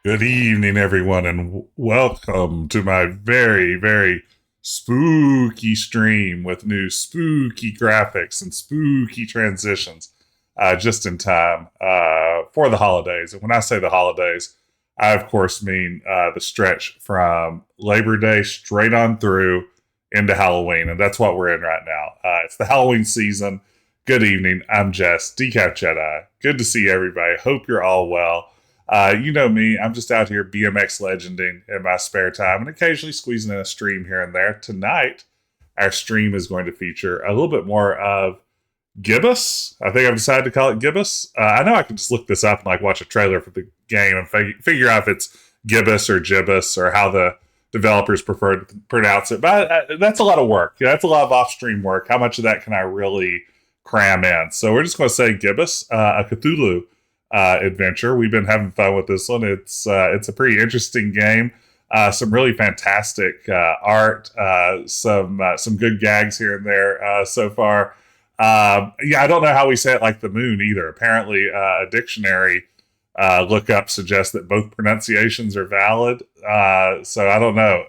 Good evening, everyone, and welcome to my very, very spooky stream with new spooky graphics and spooky transitions just in time for the holidays. And when I say the holidays, I, of course, mean the stretch from Labor Day straight on through into Halloween, and that's what we're in right now. It's the Halloween season. Good evening. I'm Jess, Decaf Jedi. Good to see everybody. Hope you're all well. You know me, I'm just out here BMX legending in my spare time and occasionally squeezing in a stream here and there. Tonight, our stream is going to feature a little bit more of Gibbous. I think I've decided to call it Gibbous. I know I can just look this up and watch a trailer for the game and figure out if it's Gibbous or Gibbous or how the developers prefer to pronounce it. But that's a lot of work. That's a lot of off-stream work. How much of that can I really cram in? So we're just going to say Gibbous, a Cthulhu Adventure. We've been having fun with this one. It's a pretty interesting game. Some really fantastic art. Some good gags here and there so far. I don't know how we say it like the moon either. Apparently, a dictionary lookup suggests that both pronunciations are valid. So I don't know.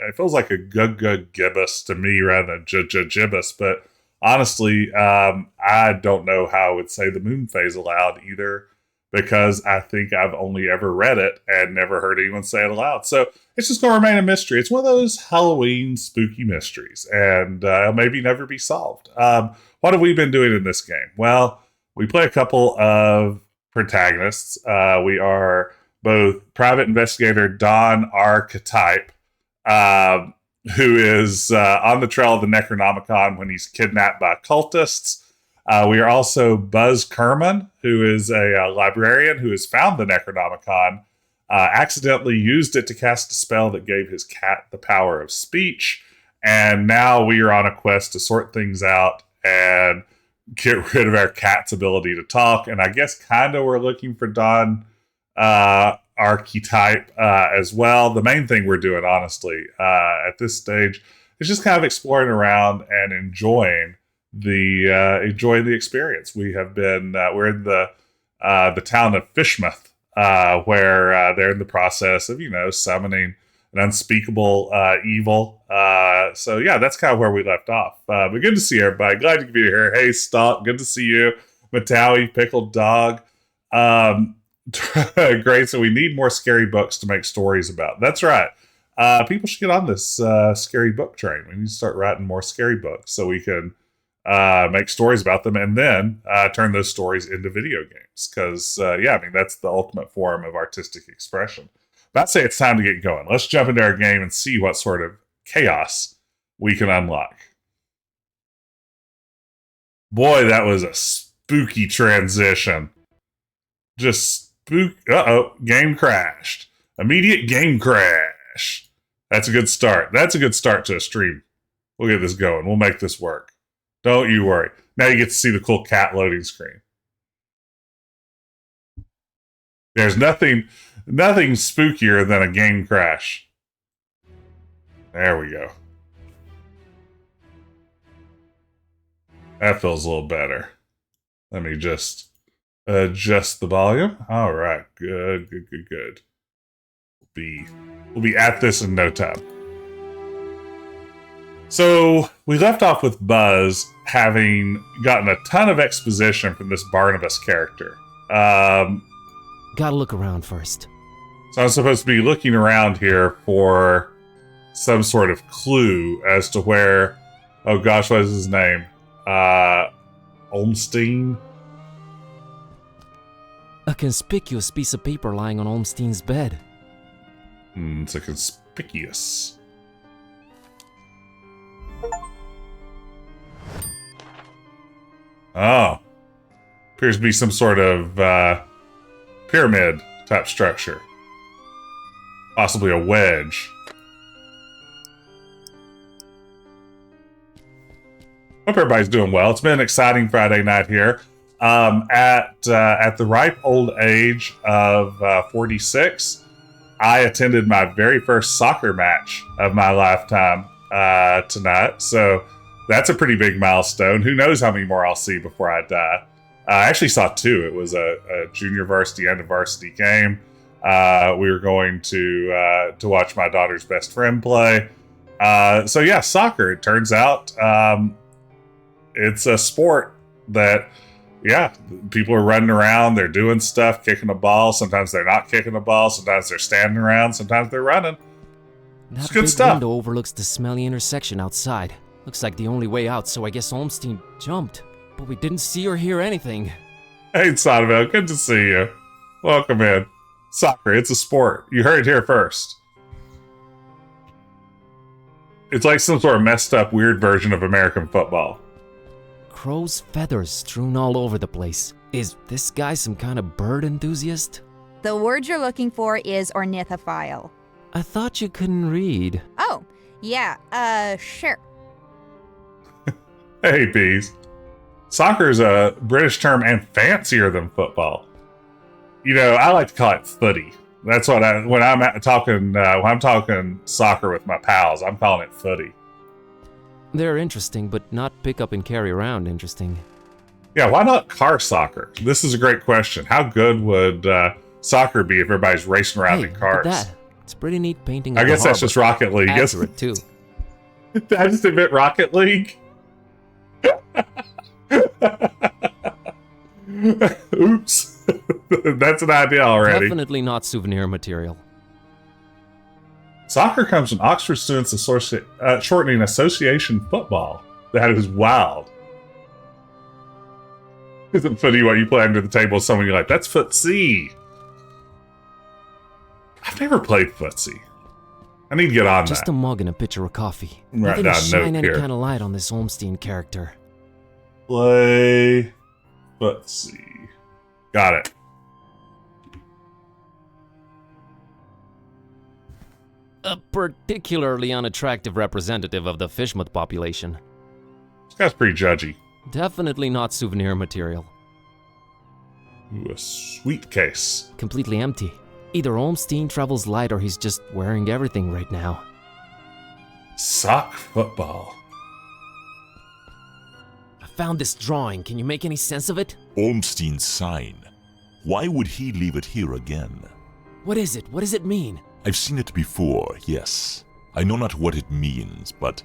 It feels like a gibbous to me rather than gibbous. But honestly, I don't know how I would say the moon phase aloud either, because I think I've only ever read it and never heard anyone say it aloud. So it's just going to remain a mystery. It's one of those Halloween spooky mysteries, and maybe never be solved. What have we been doing in this game? Well, we play a couple of protagonists. We are both private investigator Don R. Keytype, who is on the trail of the Necronomicon when he's kidnapped by cultists. We are also Buzz Kerman, who is a librarian who has found the Necronomicon, accidentally used it to cast a spell that gave his cat the power of speech, and now we are on a quest to sort things out and get rid of our cat's ability to talk. And I guess kind of we're looking for Don Archetype as well. The main thing we're doing, honestly, at this stage is just kind of exploring around and enjoying the experience. We have been we're in the town of Fishmouth, where they're in the process of summoning an unspeakable evil. So yeah, that's kind of where we left off. But good to see everybody. Glad to be here. Hey, Stalk, good to see you. Matawi, Pickled Dog. Great. So we need more scary books to make stories about. That's right. People should get on this scary book train. We need to start writing more scary books so we can make stories about them, and then turn those stories into video games. Because, that's the ultimate form of artistic expression. But I'd say it's time to get going. Let's jump into our game and see what sort of chaos we can unlock. Boy, that was a spooky transition. Just spook. Game crashed. Immediate game crash. That's a good start. That's a good start to a stream. We'll get this going. We'll make this work. Don't you worry. Now you get to see the cool cat loading screen. There's nothing spookier than a game crash. There we go. That feels a little better. Let me just adjust the volume. All right. Good. We'll be at this in no time. So we left off with Buzz having gotten a ton of exposition from this Barnabus character. Gotta look around first. So I'm supposed to be looking around here for some sort of clue as to where, oh gosh, what is his name? Olmstein? A conspicuous piece of paper lying on Olmstein's bed. It's a conspicuous. Oh. Appears to be some sort of pyramid type structure. Possibly a wedge. Hope everybody's doing well. It's been an exciting Friday night here. At the ripe old age of 46, I attended my very first soccer match of my lifetime tonight. So that's a pretty big milestone. Who knows how many more I'll see before I die. I actually saw two. It was a junior varsity and a varsity game. We were going to watch my daughter's best friend play. So yeah, soccer. It turns out it's a sport that, yeah, people are running around. They're doing stuff, kicking a ball. Sometimes they're not kicking a ball. Sometimes they're standing around. Sometimes they're running. It's good stuff. That big window overlooks the smelly intersection outside. Looks like the only way out, so I guess Olmstein jumped. But we didn't see or hear anything. Hey, Sonneville, good to see you. Welcome in. Soccer, it's a sport. You heard it here first. It's like some sort of messed up, weird version of American football. Crow's feathers strewn all over the place. Is this guy some kind of bird enthusiast? The word you're looking for is ornithophile. I thought you couldn't read. Oh, yeah, sure. Hey, bees. Soccer is a British term and fancier than football. You know, I like to call it footy. That's what when I'm talking soccer with my pals, I'm calling it footy. They're interesting, but not pick up and carry around interesting. Yeah, why not car soccer? This is a great question. How good would soccer be if everybody's racing around in cars? Look at that. It's a pretty neat painting. I guess that's just Rocket League. Accurate too. Did I just admit Rocket League? Oops. That's an idea already. Definitely not souvenir material. Soccer comes from Oxford students shortening association football. That is wild. Isn't funny what you play under the table with someone you're like, that's footsie. I've never played footsie. I need to get on Just that. a mug and a pitcher of coffee. Right Nothing down to shine note any here. kind of light on this Olmstein character. Play footsie. Got it. A particularly unattractive representative of the Fishmouth population. This guy's pretty judgy. Definitely not souvenir material. Ooh, a sweet case. Completely empty. Either Olmstein travels light or he's just wearing everything right now. Sock football. I found this drawing. Can you make any sense of it? Olmstein's sign. Why would he leave it here again? What is it? What does it mean? I've seen it before, yes. I know not what it means, but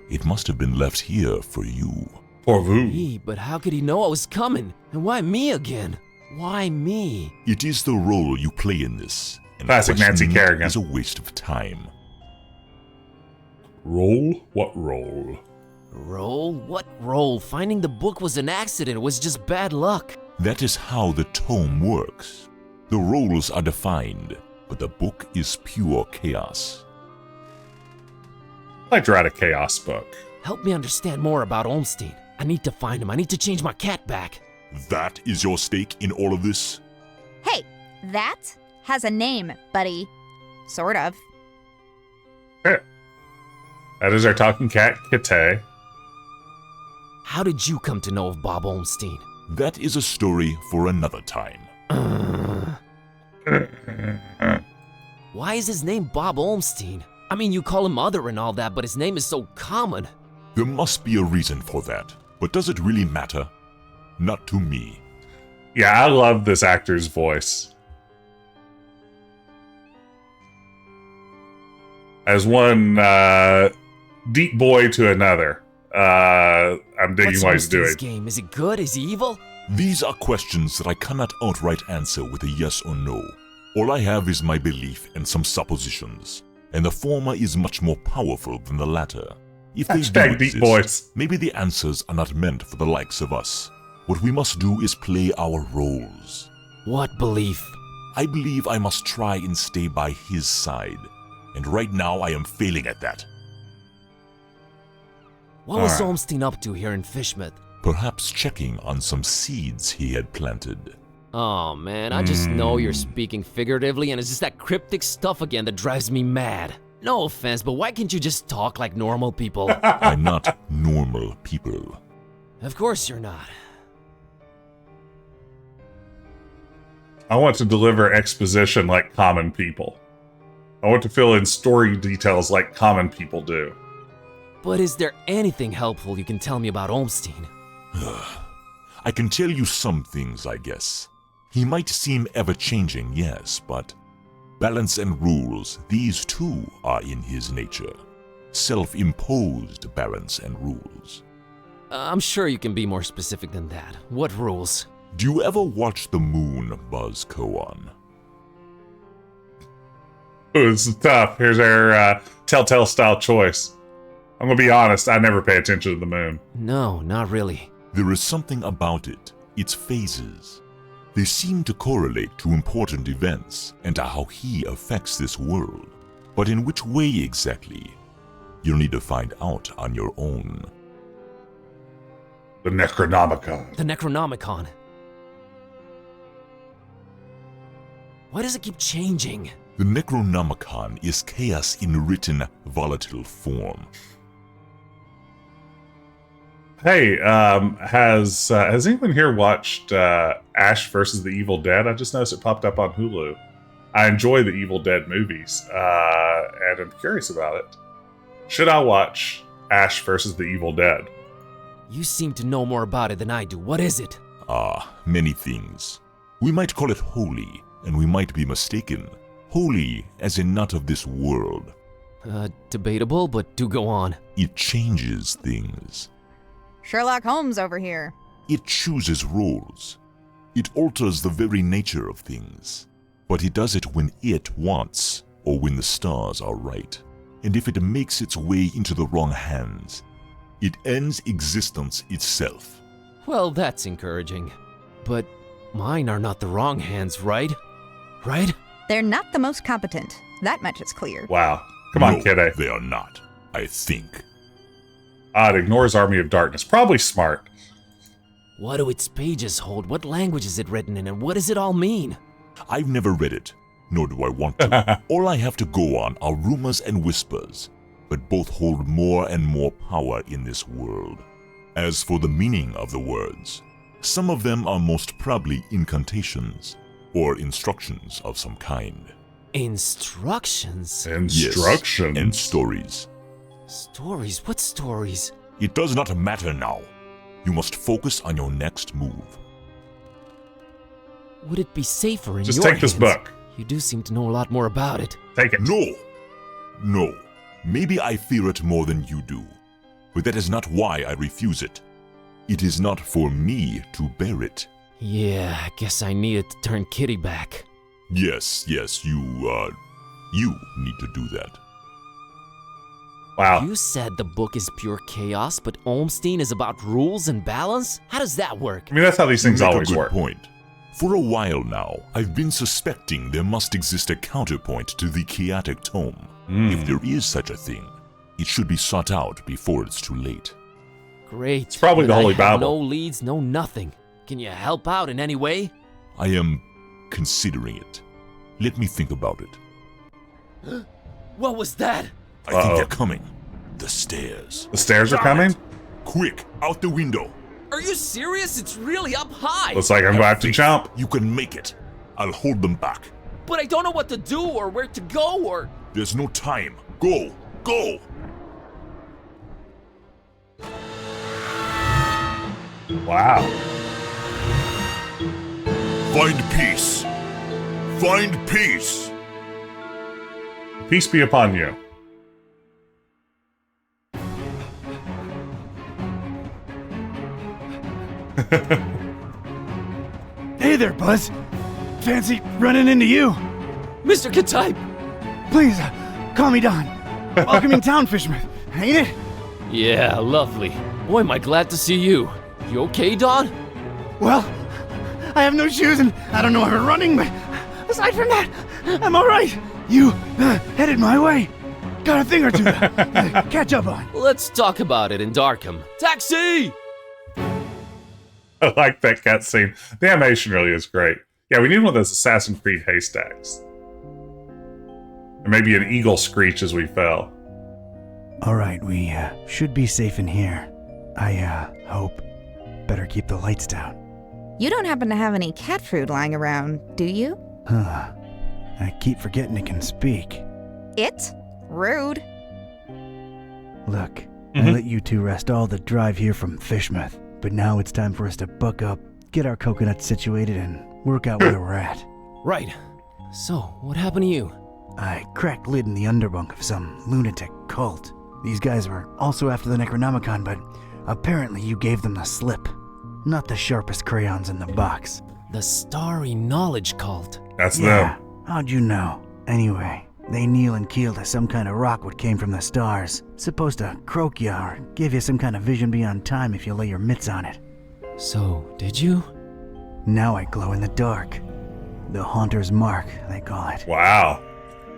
it must have been left here for you. Pour vous. Me, but how could he know I was coming? And why me again? Why me? It is the role you play in this, and Classic Nancy questioning it Kerrigan. is a waste of time. Roll? What roll? Roll? What roll? Finding the book was an accident. It was just bad luck. That is how the tome works. The roles are defined, but the book is pure chaos. I'd like to write a chaos book. Help me understand more about Olmstein. I need to find him. I need to change my cat back. That is your stake in all of this? Hey, that has a name, buddy. Sort of. Okay. That is our talking cat, Keytype. How did you come to know of Bob Olmstein? That is a story for another time. Why is his name Bob Olmstein? I mean, you call him Mother and all that, but his name is so common. There must be a reason for that, but does it really matter? Not to me. Yeah, I love this actor's voice. As one deep boy to another. I'm digging What's what he's doing. Olmstein's game? Is it good? Is he evil? These are questions that I cannot outright answer with a yes or no. All I have is my belief and some suppositions, and the former is much more powerful than the latter. If they do Hashtag deep exist, voice. maybe the answers are not meant for the likes of us. What we must do is play our roles. What belief? I believe I must try and stay by his side. And right now I am failing at that. What was Alright. Olmstein up to here in Fishmouth? Perhaps checking on some seeds he had planted. Oh man, I just know you're speaking figuratively and it's just that cryptic stuff again that drives me mad. No offense, but why can't you just talk like normal people? I'm not normal people. Of course you're not. I want to deliver exposition like common people. I want to fill in story details like common people do. But is there anything helpful you can tell me about Olmstein? I can tell you some things, I guess. He might seem ever-changing, yes, but balance and rules, these too are in his nature. Self-imposed balance and rules. I'm sure you can be more specific than that. What rules? Do you ever watch the moon buzz koan? Ooh, this is tough. Here's our Telltale style choice. I'm gonna be honest, I never pay attention to the moon. No, not really. There is something about it, its phases. They seem to correlate to important events and to how he affects this world. But in which way exactly? You'll need to find out on your own. The Necronomicon. The Necronomicon. Why does it keep changing? The Necronomicon is chaos in written, volatile form. Hey, has anyone here watched Ash versus the Evil Dead? I just noticed it popped up on Hulu. I enjoy the Evil Dead movies, and I'm curious about it. Should I watch Ash versus the Evil Dead? You seem to know more about it than I do. What is it? Many things. We might call it holy, and we might be mistaken. Holy as in not of this world. Debatable, but do go on. It changes things. Sherlock Holmes over here. It chooses roles. It alters the very nature of things. But it does it when it wants, or when the stars are right. And if it makes its way into the wrong hands, it ends existence itself. Well, that's encouraging. But mine are not the wrong hands, right? Right? They're not the most competent. That much is clear. Wow. Come on, No, kiddo. they are not. I think. It ignores Army of Darkness. Probably smart. What do its pages hold? What language is it written in, and what does it all mean? I've never read it, nor do I want to. All I have to go on are rumors and whispers, but both hold more and more power in this world. As for the meaning of the words, some of them are most probably incantations, or instructions of some kind. Instructions? Instructions. Yes, and stories. Stories? What stories? It does not matter now. You must focus on your next move. Would it be safer in Just your take this hands? book. You do seem to know a lot more about it. Take it. No. Maybe I fear it more than you do, but that is not why I refuse it. It is not for me to bear it. Yeah, I guess I needed to turn Kitty back. Yes, you need to do that. Wow. You said the book is pure chaos, but Olmstein is about rules and balance? How does that work? I mean, that's how these things You make always a good work. point. For a while now, I've been suspecting there must exist a counterpoint to the chaotic tome. If there is such a thing, it should be sought out before it's too late. Great. It's probably the But Holy I have Bible. no leads, no nothing. Can you help out in any way? I am considering it. Let me think about it. What was that? I think Uh-oh. they're coming. The stairs. The stairs are Damn coming? it. Quick, out the window. Are you serious? It's really up high. Looks like I'm going to have to Think jump. You can make it. I'll hold them back. But I don't know what to do or where to go or... There's no time. Go! Go! Wow. Find peace. Find peace. Peace be upon you. Hey there, Buzz. Fancy running into you. Mr. Keytype! Please, call me Don. Welcoming town, Fishmouth, ain't it? Yeah, lovely. Boy, am I glad to see you. You okay, Don? Well, I have no shoes and I don't know where we're running, but aside from that, I'm all right. You headed my way. Got a thing or two to catch up on. Let's talk about it in Darkham. Taxi! I like that cutscene. The animation really is great. Yeah, we need one of those Assassin's Creed haystacks. Or maybe an eagle screech as we fell. All right, we should be safe in here. I hope. Better keep the lights down. You don't happen to have any cat food lying around, do you? I keep forgetting it can speak. It? Rude. Look, I let you two rest all the drive here from Fishmouth, but now it's time for us to buck up, get our coconuts situated, and work out where we're at. Right. So, what happened to you? I cracked lid in the underbunk of some lunatic cult. These guys were also after the Necronomicon, but apparently you gave them the slip. Not the sharpest crayons in the box. The Starry Knowledge Cult. That's Yeah, them. how'd you know? Anyway, they kneel and keel to some kind of rock what came from the stars. Supposed to croak ya or give you some kind of vision beyond time if you lay your mitts on it. So, did you? Now I glow in the dark. The Haunter's Mark, they call it. Wow.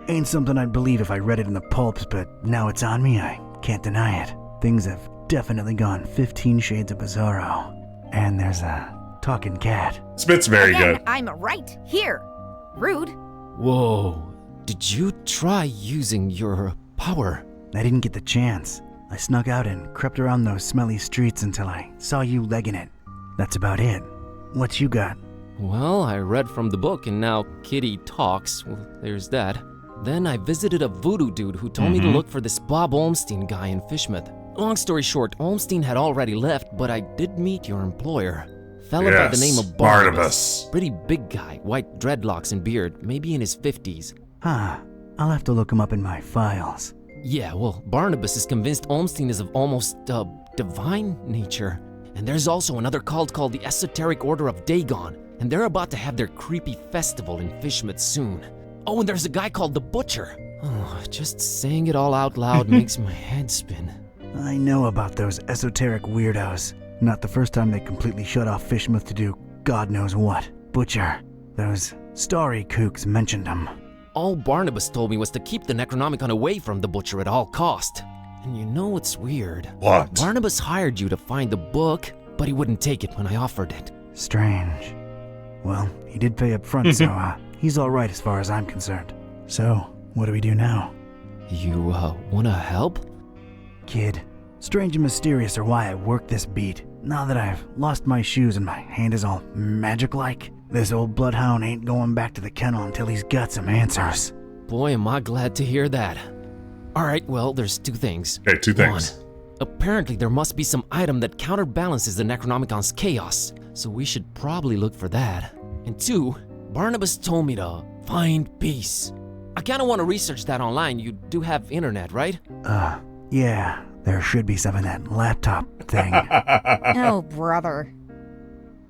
Ain't something I'd believe if I read it in the pulps, but now it's on me, I can't deny it. Things have definitely gone 15 shades of bizarro. And there's a talking cat. Spit's very Again, good. I'm right here. Rude. Whoa. Did you try using your power? I didn't get the chance. I snuck out and crept around those smelly streets until I saw you legging it. That's about it. What you got? Well, I read from the book and now Kitty talks. Well, there's that. Then I visited a voodoo dude who told me to look for this Bob Olmstein guy in Fishmouth. Long story short, Olmstein had already left, but I did meet your employer. Fella by the name of Barnabus. Pretty big guy, white dreadlocks and beard, maybe in his 50s. Huh. I'll have to look him up in my files. Yeah, well, Barnabus is convinced Olmstein is of almost divine nature. And there's also another cult called the Esoteric Order of Dagon, and they're about to have their creepy festival in Fishmouth soon. Oh, and there's a guy called the Butcher. Oh, just saying it all out loud makes my head spin. I know about those esoteric weirdos. Not the first time they completely shut off Fishmouth to do God knows what. Butcher. Those starry kooks mentioned him. All Barnabas told me was to keep the Necronomicon away from the Butcher at all cost. And you know what's weird? What? Barnabas hired you to find the book, but he wouldn't take it when I offered it. Strange. Well, he did pay up front, so he's all right as far as I'm concerned. So, what do we do now? You, wanna help? Kid, strange and mysterious are why I work this beat. Now that I've lost my shoes and my hand is all magic-like, this old bloodhound ain't going back to the kennel until he's got some answers. Boy, am I glad to hear that. Alright, well, there's two things. Okay, two things. One, apparently there must be some item that counterbalances the Necronomicon's chaos, so we should probably look for that. And two, Barnabas told me to find peace. I kinda wanna research that online. You do have internet, right? Yeah, there should be some in that laptop thing. Oh, brother.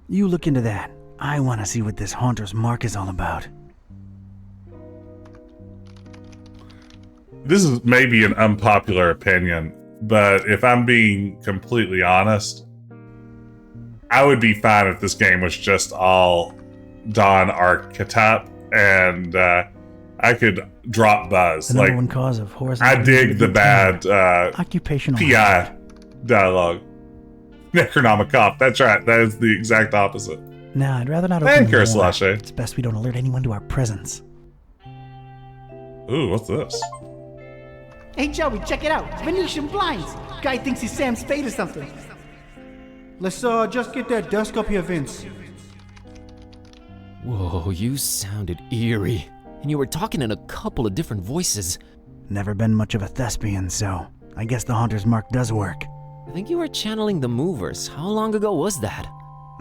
You look into that. I want to see what this Haunter's Mark is all about. This is maybe an unpopular opinion, but if I'm being completely honest, I would be fine if this game was just all Dawn archetype and I could drop Buzz. The number one cause of horizontal I dig the bad occupational PI dialogue. Necronomicon. That's right. That is the exact opposite. Nah, I'd rather not Thank open you, the door. Slashay. It's best we don't alert anyone to our presence. Ooh, what's this? Hey Joey, check it out. Venetian blinds. Guy thinks he's Sam Spade or something. Let's just get that desk up here, Vince. Whoa, you sounded eerie. And you were talking in a couple of different voices. Never been much of a thespian, so I guess the Haunter's Mark does work. I think you were channeling the movers. How long ago was that?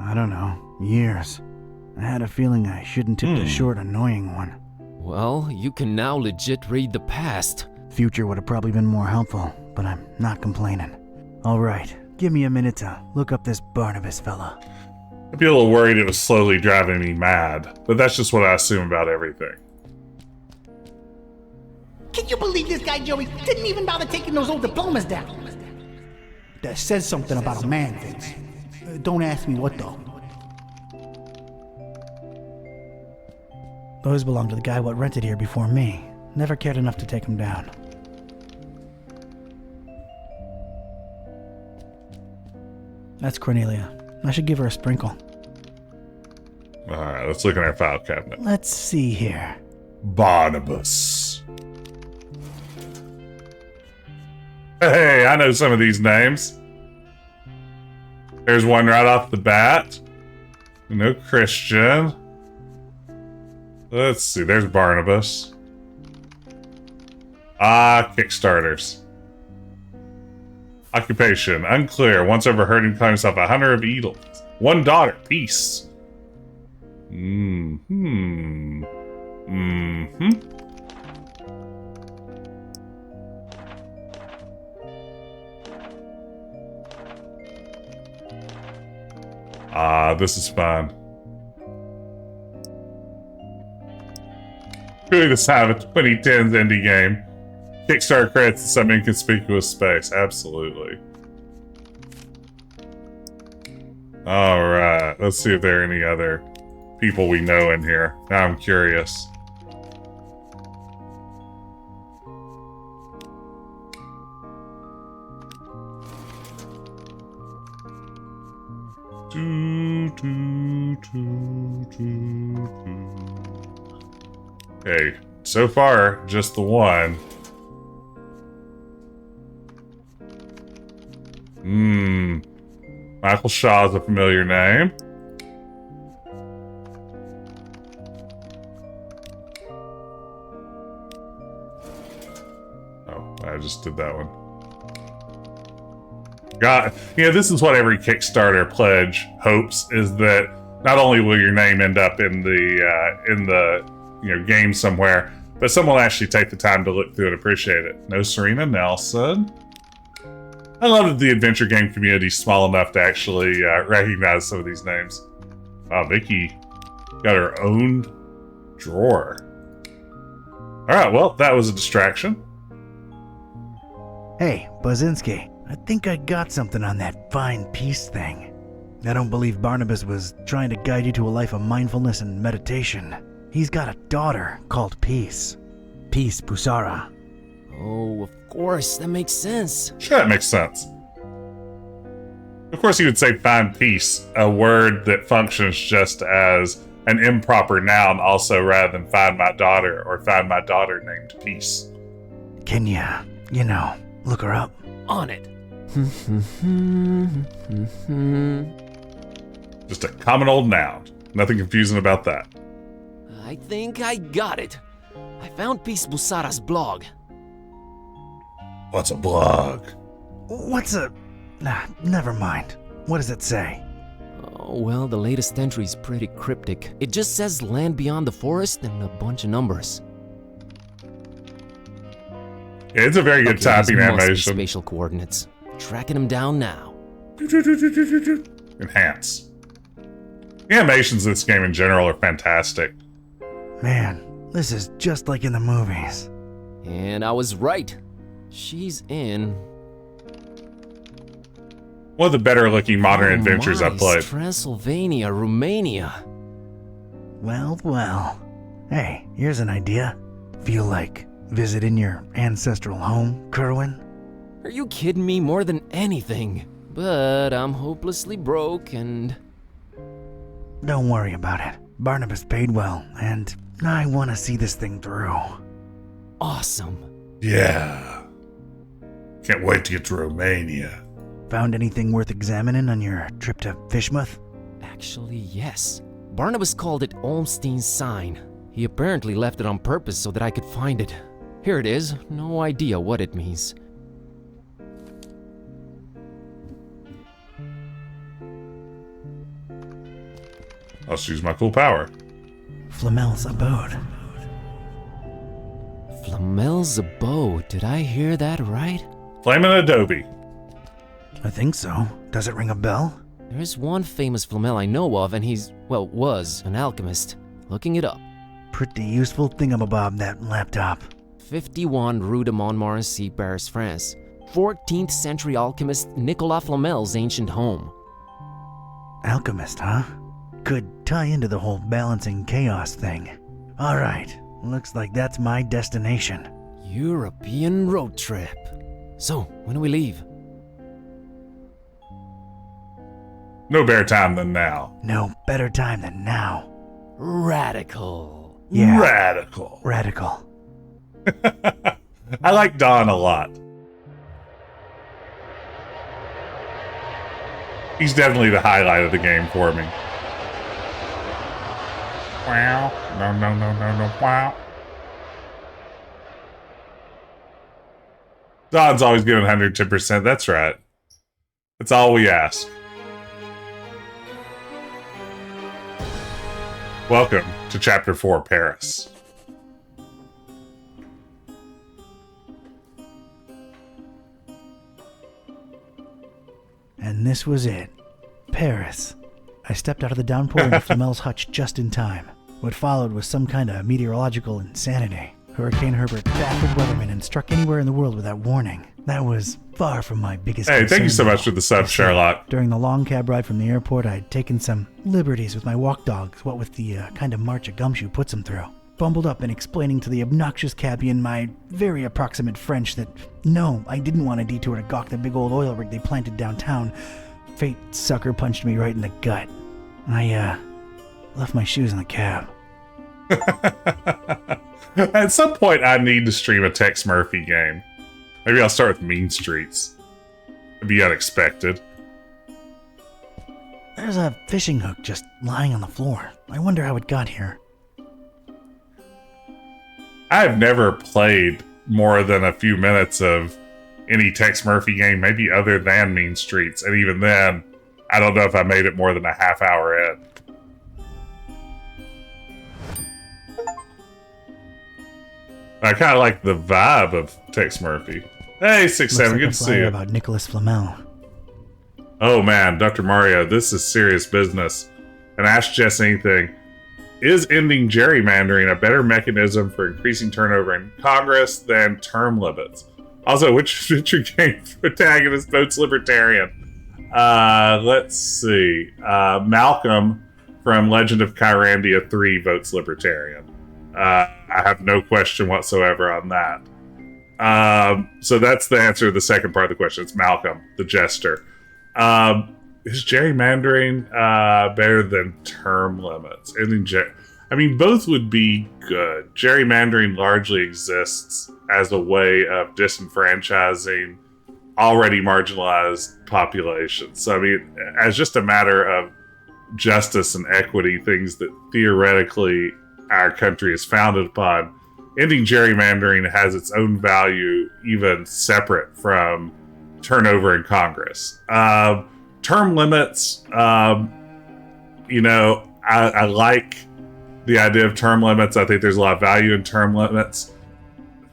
I don't know. Years. I had a feeling I shouldn't tip the short, annoying one. Well, you can now legit read the past. Future would have probably been more helpful, but I'm not complaining. Alright, give me a minute to look up this Barnabas fella. I'd be a little worried it was slowly driving me mad, but that's just what I assume about everything. Can you believe this guy, Joey, didn't even bother taking those old diplomas down? That says something about a man, Vince. Don't ask me what though. Those belong to the guy what rented here before me. Never cared enough to take him down. That's Cornelia. I should give her a sprinkle. Alright, let's look in our file cabinet. Let's see here. Barnabus. Hey, I know some of these names. There's one right off the bat. No Christian. Let's see, there's Barnabus. Kickstarters. Occupation, unclear. Once overheard him call himself a hunter of eagles. One daughter, peace. This is fun. Really the sign of a 2010s indie game. Kickstarter credits in some inconspicuous space. Absolutely. Alright, let's see if there are any other people we know in here. Now I'm curious. Okay, so far, just the one. Michael Shaw's a familiar name. Oh, I just did that one. God, this is what every Kickstarter pledge hopes, is that not only will your name end up in the game somewhere, but someone will actually take the time to look through and appreciate it. No Serena Nelson. I love that the adventure game community is small enough to actually recognize some of these names. Wow, Vicky got her own drawer. Alright, well, that was a distraction. Hey, Bazinski, I think I got something on that fine peace thing. I don't believe Barnabas was trying to guide you to a life of mindfulness and meditation. He's got a daughter called Peace. Peace Pusara. Oh, of course, that makes sense. Sure, that makes sense. Of course, you would say find peace, a word that functions just as an improper noun also, rather than find my daughter or find my daughter named Peace. Can ya, look her up? On it. Just a common old noun. Nothing confusing about that. I think I got it. I found Peace Busara's blog. What's a blog? What's a... Nah, never mind. What does it say? Oh, well, the latest entry is pretty cryptic. It just says land beyond the forest and a bunch of numbers. Yeah, it's a very good typing these must be animation. spatial coordinates. Tracking them down now. Enhance. The animations of this game in general are fantastic. Man, this is just like in the movies. And I was right. She's in... One of the better looking modern adventures I've nice. played. Transylvania, Romania. Well. Hey, here's an idea. Feel like visiting your ancestral home, Kerwin? Are you kidding me? More than anything. But I'm hopelessly broke and... Don't worry about it. Barnabas paid well, and I want to see this thing through. Awesome. Yeah. Can't wait to get to Romania. Found anything worth examining on your trip to Fishmouth? Actually, yes. Barnabas called it Olmstein's sign. He apparently left it on purpose so that I could find it. Here it is. No idea what it means. I'll choose my cool power. Flamel's abode. Flamel's abode. Did I hear that right? Flamin' Adobe. I think so. Does it ring a bell? There's one famous Flamel I know of, and he's, well, was an alchemist. Looking it up. Pretty useful thingamabob, that laptop. 51 Rue de Montmorency, Paris, France. 14th century alchemist Nicolas Flamel's ancient home. Alchemist, huh? Could tie into the whole balancing chaos thing. Alright, looks like that's my destination. European road trip. So, when do we leave? No better time than now. No better time than now. Radical. Yeah. Radical. Radical. I like Don a lot. He's definitely the highlight of the game for me. Wow. No. Wow. Don's always giving 110%. That's right. That's all we ask. Welcome to Chapter 4, Paris. And this was it. Paris. I stepped out of the downpour into Flamel's hutch just in time. What followed was some kind of meteorological insanity. Hurricane Herbert baffled weathermen and struck anywhere in the world without warning. That was far from my biggest Hey, concern. thank you so much for the sub, Sherlock. During the long cab ride from the airport, I'd taken some liberties with my walk dogs, what with the kind of march a gumshoe puts them through. Bumbled up and explaining to the obnoxious cabbie in my very approximate French that, no, I didn't want a detour to gawk the big old oil rig they planted downtown. Fate sucker punched me right in the gut. I, left my shoes in the cab. At some point, I need to stream a Tex Murphy game. Maybe I'll start with Mean Streets. It'd be unexpected. There's a fishing hook just lying on the floor. I wonder how it got here. I've never played more than a few minutes of any Tex Murphy game, maybe other than Mean Streets. And even then, I don't know if I made it more than a half hour in. I kind of like the vibe of Tex Murphy. Hey, 6-7, good to see you. About Nicholas Flamel. Oh man, Dr. Mario, this is serious business. And ask Jess anything. Is ending gerrymandering a better mechanism for increasing turnover in Congress than term limits? Also, which future game protagonist votes libertarian? Let's see. Malcolm from Legend of Kyrandia 3 votes libertarian. I have no question whatsoever on that. So that's the answer to the second part of the question. It's Malcolm, the jester. Is gerrymandering better than term limits? I mean, both would be good. Gerrymandering largely exists as a way of disenfranchising already marginalized populations. So, I mean, as just a matter of justice and equity, things that theoretically our country is founded upon, ending gerrymandering has its own value, even separate from turnover in Congress. Term limits, I like the idea of term limits. I think there's a lot of value in term limits.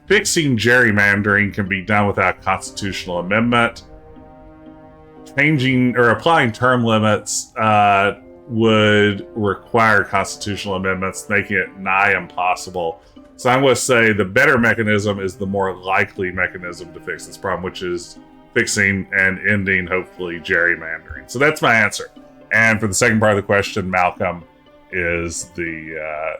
Fixing gerrymandering can be done without constitutional amendment. Changing or applying term limits would require constitutional amendments, making it nigh impossible. So I'm going to say the better mechanism is the more likely mechanism to fix this problem, which is fixing and ending, hopefully, gerrymandering. So that's my answer. And for the second part of the question, Malcolm is the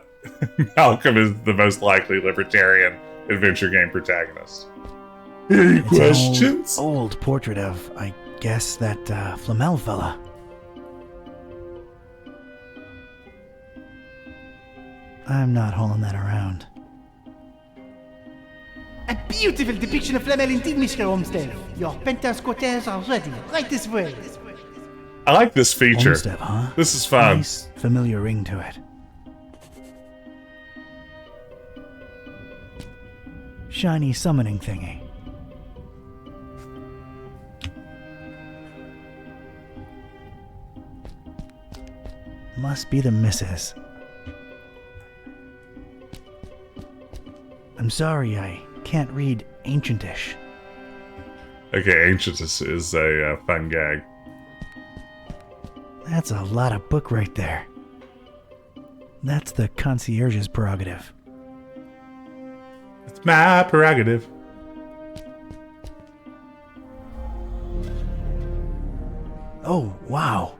most likely libertarian adventure game protagonist. Any It's questions? an old portrait of, I guess, that Flamel fella. I'm not hauling that around. A beautiful depiction of Flamel indeed, Mr. Olmstein. Your penthouse quarters are ready, right this way. I like this feature. Homestead, huh? This is fun. Nice, familiar ring to it. Shiny summoning thingy. Must be the missus. I'm sorry, I can't read Ancientish. Okay, Ancient is a fun gag. That's a lot of book right there. That's the concierge's prerogative. It's my prerogative. Oh, wow.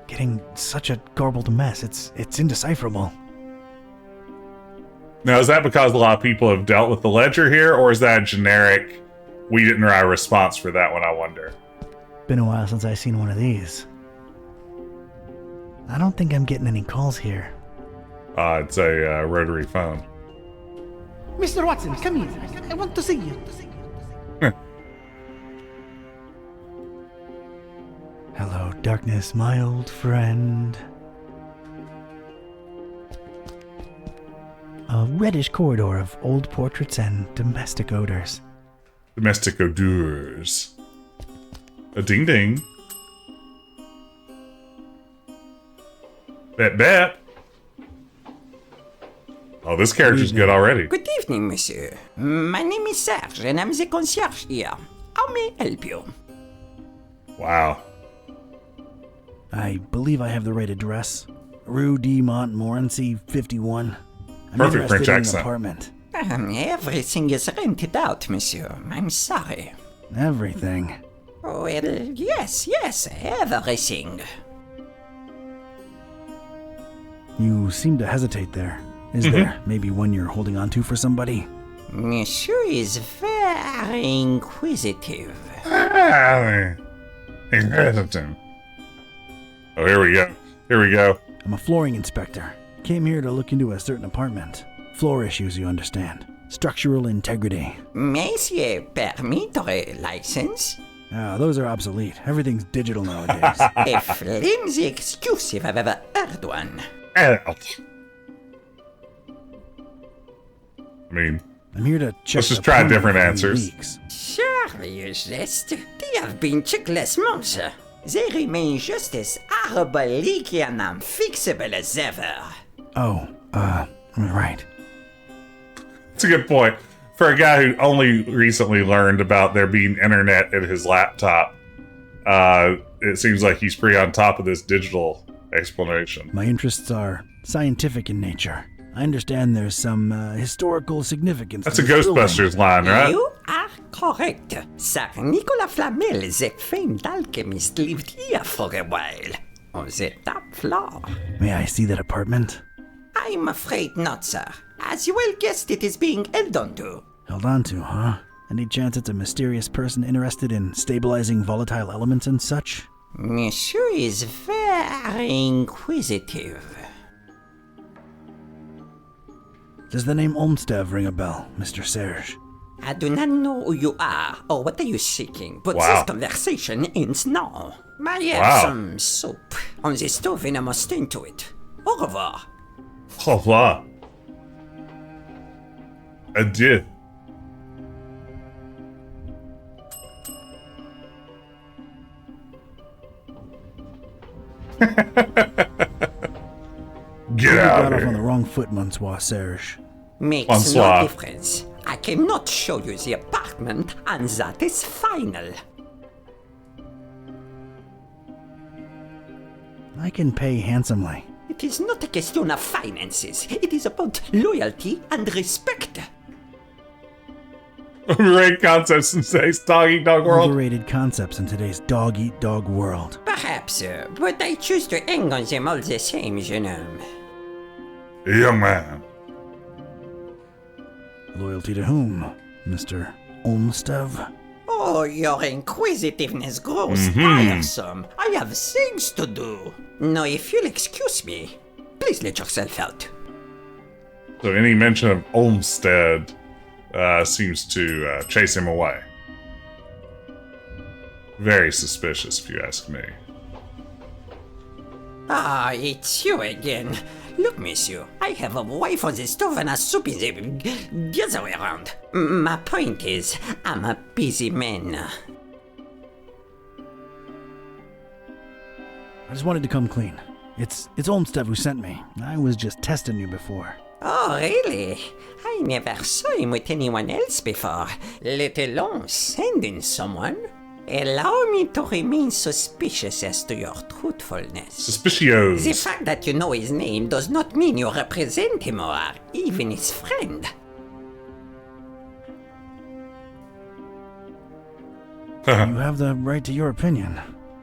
Getting such a garbled mess. It's indecipherable. Now, is that because a lot of people have dealt with the ledger here, or is that a generic, we didn't write a response for that one, I wonder? Been a while since I've seen one of these. I don't think I'm getting any calls here. It's a rotary phone. Mr. Watson, come here. I want to see you. Hello, darkness, my old friend. A reddish corridor of old portraits and domestic odors. Domestic odors. A ding ding. Bet bet. Oh, this character's good already. Good evening, monsieur. My name is Serge, and I'm the concierge here. How may I help you? Wow. I believe I have the right address. Rue de Montmorency, 51. I'm Perfect French interested in accent. an apartment. Everything is rented out, monsieur. I'm sorry. Everything. Well, yes, everything. You seem to hesitate there. Is there maybe one you're holding on to for somebody? Monsieur is very inquisitive. Oh, here we go. Here we go. I'm a flooring inspector. Came here to look into a certain apartment. Floor issues, you understand. Structural integrity. Monsieur, permit license? Those are obsolete. Everything's digital nowadays. A flimsy excuse if I've ever heard one. I mean, I'm here to check. Let's just the try plumbing different for any answers. leaks. Seriously, they have been checked last month. They remain just as horrible, leaky, and unfixable as ever. Oh, right. it's a good point. For a guy who only recently learned about there being internet in his laptop, it seems like he's pretty on top of this digital explanation. My interests are scientific in nature. I understand there's some historical significance. That's to a this building. Ghostbusters line, right? You are correct. Sir Nicolas Flamel, the famed alchemist, lived here for a while. On the top floor. May I see that apartment? I'm afraid not, sir. As you well guessed, it is being held onto. Held on to, huh? Any chance it's a mysterious person interested in stabilizing volatile elements and such? Monsieur is very inquisitive. Does the name Olmstein ring a bell, Mr. Serge? I do not know who you are or what are you seeking, but Wow. this conversation ends now. I have Wow. some soup on the stove and I must tend to it. Au revoir. Au revoir. Adieu. Get You out got of off on the here. wrong foot, Monsieur Serge. Makes Bonsoir. no difference. I cannot show you the apartment, and that is final. I can pay handsomely. It is not a question of finances. It is about loyalty and respect. Great concepts in today's dog-eat-dog world. Overrated concepts in today's dog-eat-dog world. Perhaps, but I choose to hang on them all the same, jeune homme. Young man. Loyalty to whom, Mr. Olmstein? Oh, your inquisitiveness grows tiresome. I have things to do. Now, if you'll excuse me, please let yourself out. So any mention of Olmstead seems to chase him away. Very suspicious, if you ask me. Ah, it's you again. Look, monsieur, I have a wife on the stove and a soup in the other way around. My point is, I'm a busy man. I just wanted to come clean. It's Olmstein who sent me. I was just testing you before. Oh, really? I never saw him with anyone else before, let alone sending someone. Allow me to remain suspicious as to your truthfulness. Suspicios. The fact that you know his name does not mean you represent him or are even his friend. You have the right to your opinion.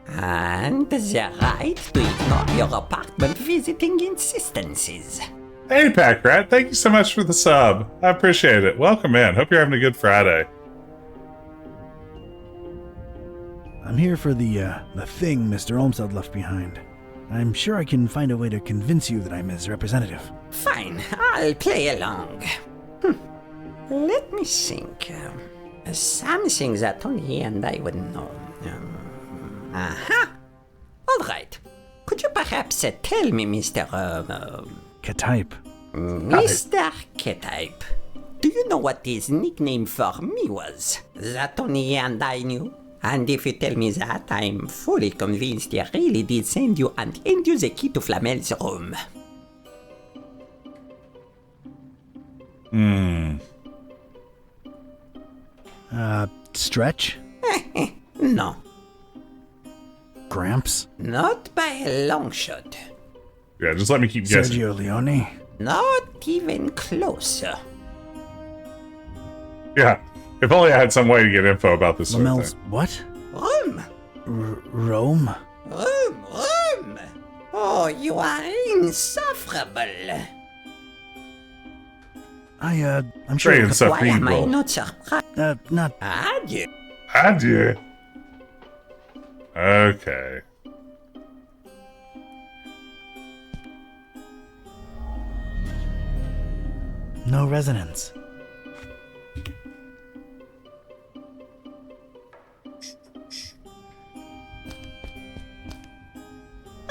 And the right to ignore your apartment visiting insistences. Hey, Pack Rat, thank you so much for the sub. I appreciate it. Welcome in. Hope you're having a good Friday. I'm here for the thing Mr. Olmstead left behind. I'm sure I can find a way to convince you that I'm his representative. Fine, I'll play along. Let me think. Something that only he and I would know. Aha! All right. Could you perhaps tell me, Mr. Keytype. Mr. Keytype, do you know what his nickname for me was? That only he and I knew? And if you tell me that, I'm fully convinced he really did send you and hand you the key to Flamel's room. Stretch? No, Gramps? not by a long shot. Yeah, just let me keep guessing. Sergio Leone? Not even closer. Yeah, if only I had some way to get info about this sort of Lamel's thing. what? Room! Rome? Room! Oh, you are insufferable. I'm sure. Very Why am I insufferable. not surprised? Not. Adieu. Adieu. Okay. No resonance.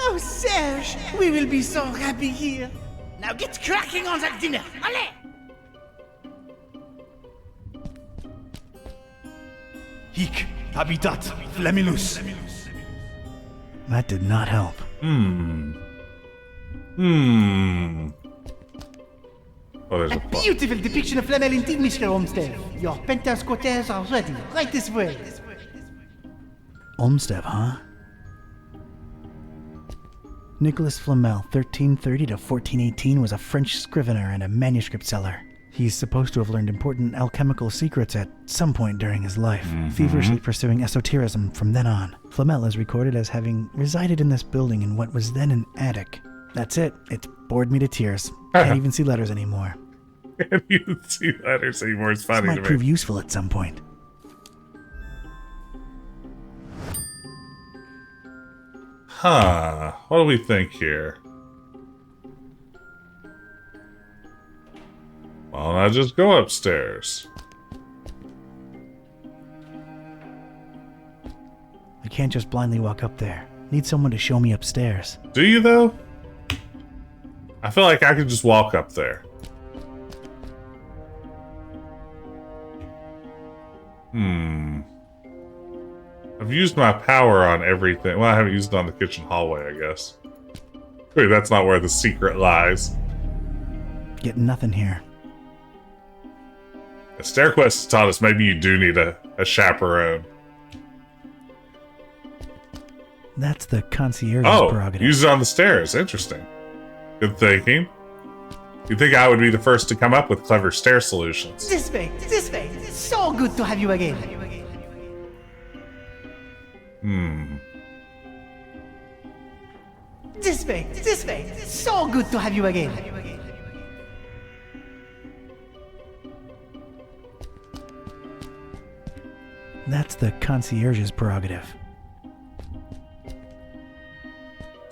Oh, Serge, we will be so happy here. Now get cracking on that dinner. Allez! Hic habitat flamilus. That did not help. Oh, there's A a plot. beautiful depiction of Flamel indeed, Mr. Olmstead. Your penthouse quarters are ready. Right this way. Olmstead, huh? Nicholas Flamel, 1330 to 1418, was a French scrivener and a manuscript seller. He's supposed to have learned important alchemical secrets at some point during his life, feverishly pursuing esotericism from then on. Flamel is recorded as having resided in this building in what was then an attic. That's it. It's bored me to tears. Can't even see letters anymore. Can't even see letters anymore. It's This funny might to prove me. useful at some point. Huh. What do we think here? Well, now just go upstairs. I can't just blindly walk up there. Need someone to show me upstairs. Do you, though? I feel like I could just walk up there. I've used my power on everything. Well, I haven't used it on the kitchen hallway, I guess. Wait, that's not where the secret lies. Getting nothing here. The stair quest has taught us maybe you do need a chaperone. That's the concierge's Oh, prerogative. use it on the stairs. Interesting. Good thinking. You'd think I would be the first to come up with clever stair solutions. This way, this way. It's so good to have you again. This way, this way. It's so good to have you again. That's the concierge's prerogative.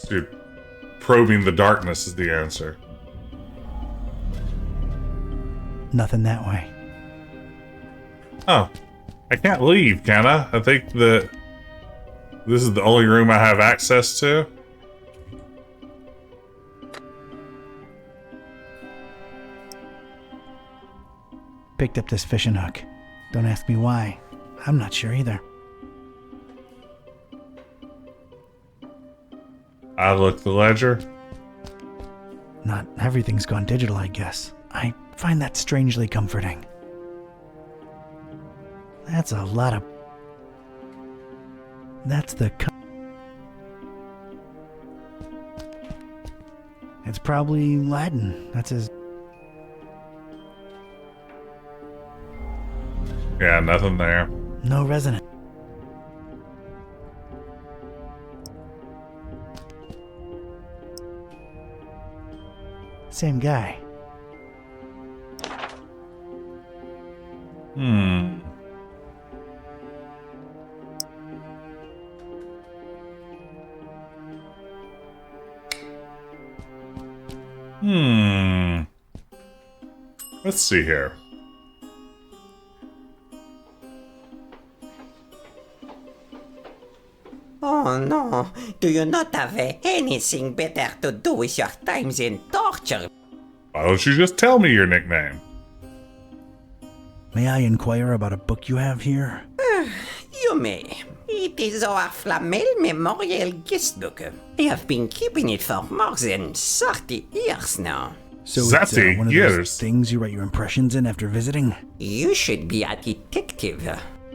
Dude, probing the darkness is the answer. Nothing that way. Oh, I can't leave, can I? I think that this is the only room I have access to. Picked up this fishing hook. Don't ask me why. I'm not sure either. I look the ledger. Not everything's gone digital, I guess. I find that strangely comforting. That's a lot of... That's the... It's probably Latin. That's his... Yeah, nothing there. No resonance. Same guy. Hmm. Let's see here. Oh no, do you not have anything better to do with your time than torture? Why don't you just tell me your nickname? May I inquire about a book you have here? You may. It is our Flamel Memorial Guest Book. I have been keeping it for more than 30 years now. So it's 30 one of years. those things you write your impressions in after visiting? You should be a detective.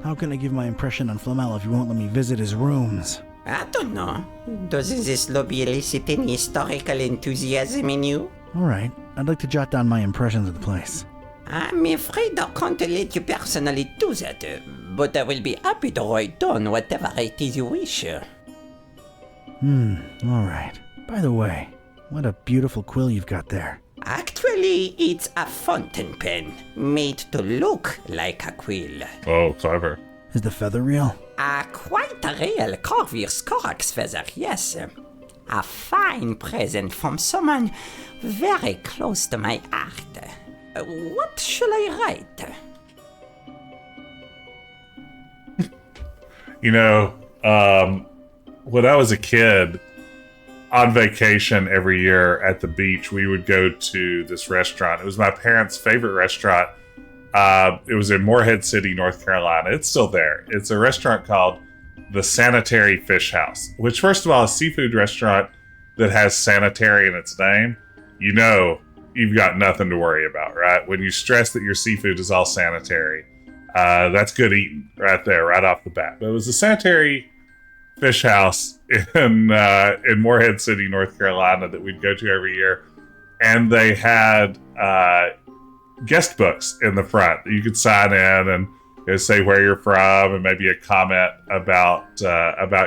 How can I give my impression on Flamel if you won't let me visit his rooms? I don't know. Does this lobby elicit any historical enthusiasm in you? Alright, I'd like to jot down my impressions of the place. I'm afraid I can't let you personally do that, but I will be happy to write down whatever it is you wish. Alright. By the way, what a beautiful quill you've got there. Actually, it's a fountain pen, made to look like a quill. Oh, clever. Is the feather real? A quite real Corvus Corax feather, yes. A fine present from someone very close to my heart. What shall I write? You know, when I was a kid, on vacation every year at the beach, we would go to this restaurant. It was my parents' favorite restaurant. It was in Morehead City, North Carolina. It's still there. It's a restaurant called the Sanitary Fish House, which, first of all, is a seafood restaurant that has sanitary in its name. You know, you've got nothing to worry about, right? When you stress that your seafood is all sanitary, that's good eating right there, right off the bat. But it was a Sanitary Fish House in Morehead City, North Carolina, that we'd go to every year, and they had guest books in the front that you could sign in and say where you're from and maybe a comment about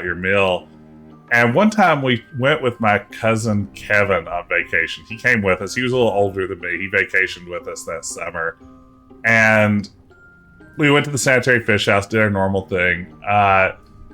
your meal. And one time we went with my cousin Kevin on vacation. He came with us. He was a little older than me. He vacationed with us that summer, and we went to the Sanitary Fish House, did our normal thing.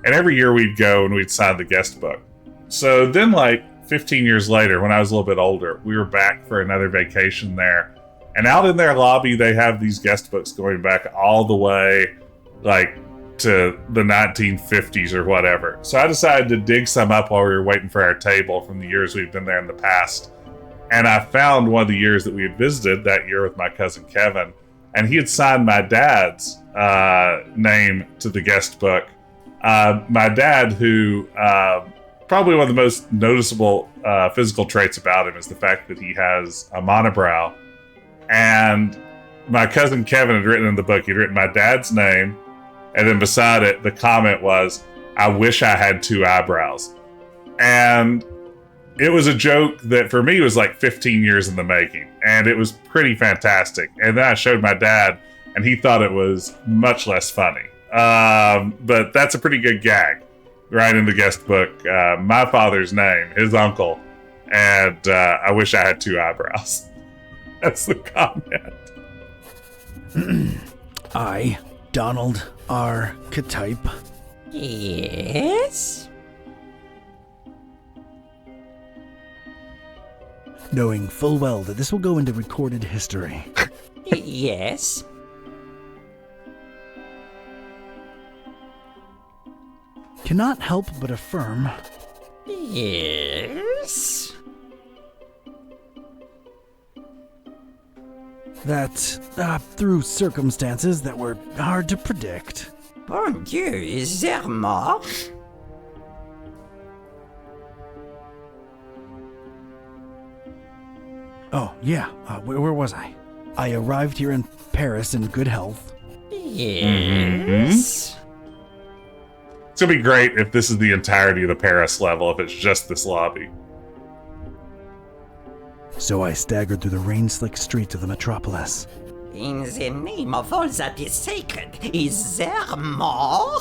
And every year we'd go and we'd sign the guest book. So then, like 15 years later, when I was a little bit older, we were back for another vacation there. And out in their lobby, they have these guest books going back all the way, like, to the 1950s or whatever. So I decided to dig some up while we were waiting for our table from the years we've been there in the past. And I found one of the years that we had visited that year with my cousin Kevin. And he had signed my dad's name to the guest book. My dad, who probably one of the most noticeable physical traits about him is the fact that he has a monobrow. And my cousin Kevin had written in the book, he'd written my dad's name, and then beside it, the comment was, "I wish I had two eyebrows." And it was a joke that for me was like 15 years in the making, and it was pretty fantastic. And then I showed my dad, and he thought it was much less funny. But that's a pretty good gag, right in the guest book. My father's name, his uncle, and I wish I had two eyebrows. That's the comment. I, Donald R. Keytype. Yes? Knowing full well that this will go into recorded history. Yes? Cannot help but affirm Yes? that through circumstances that were hard to predict. Bon Dieu, is there more? Oh, yeah, where was I? I arrived here in Paris in good health. Yes? It's gonna be great if this is the entirety of the Paris level, if it's just this lobby. So I staggered through the rain-slick streets of the metropolis. In the name of all that is sacred, is there more?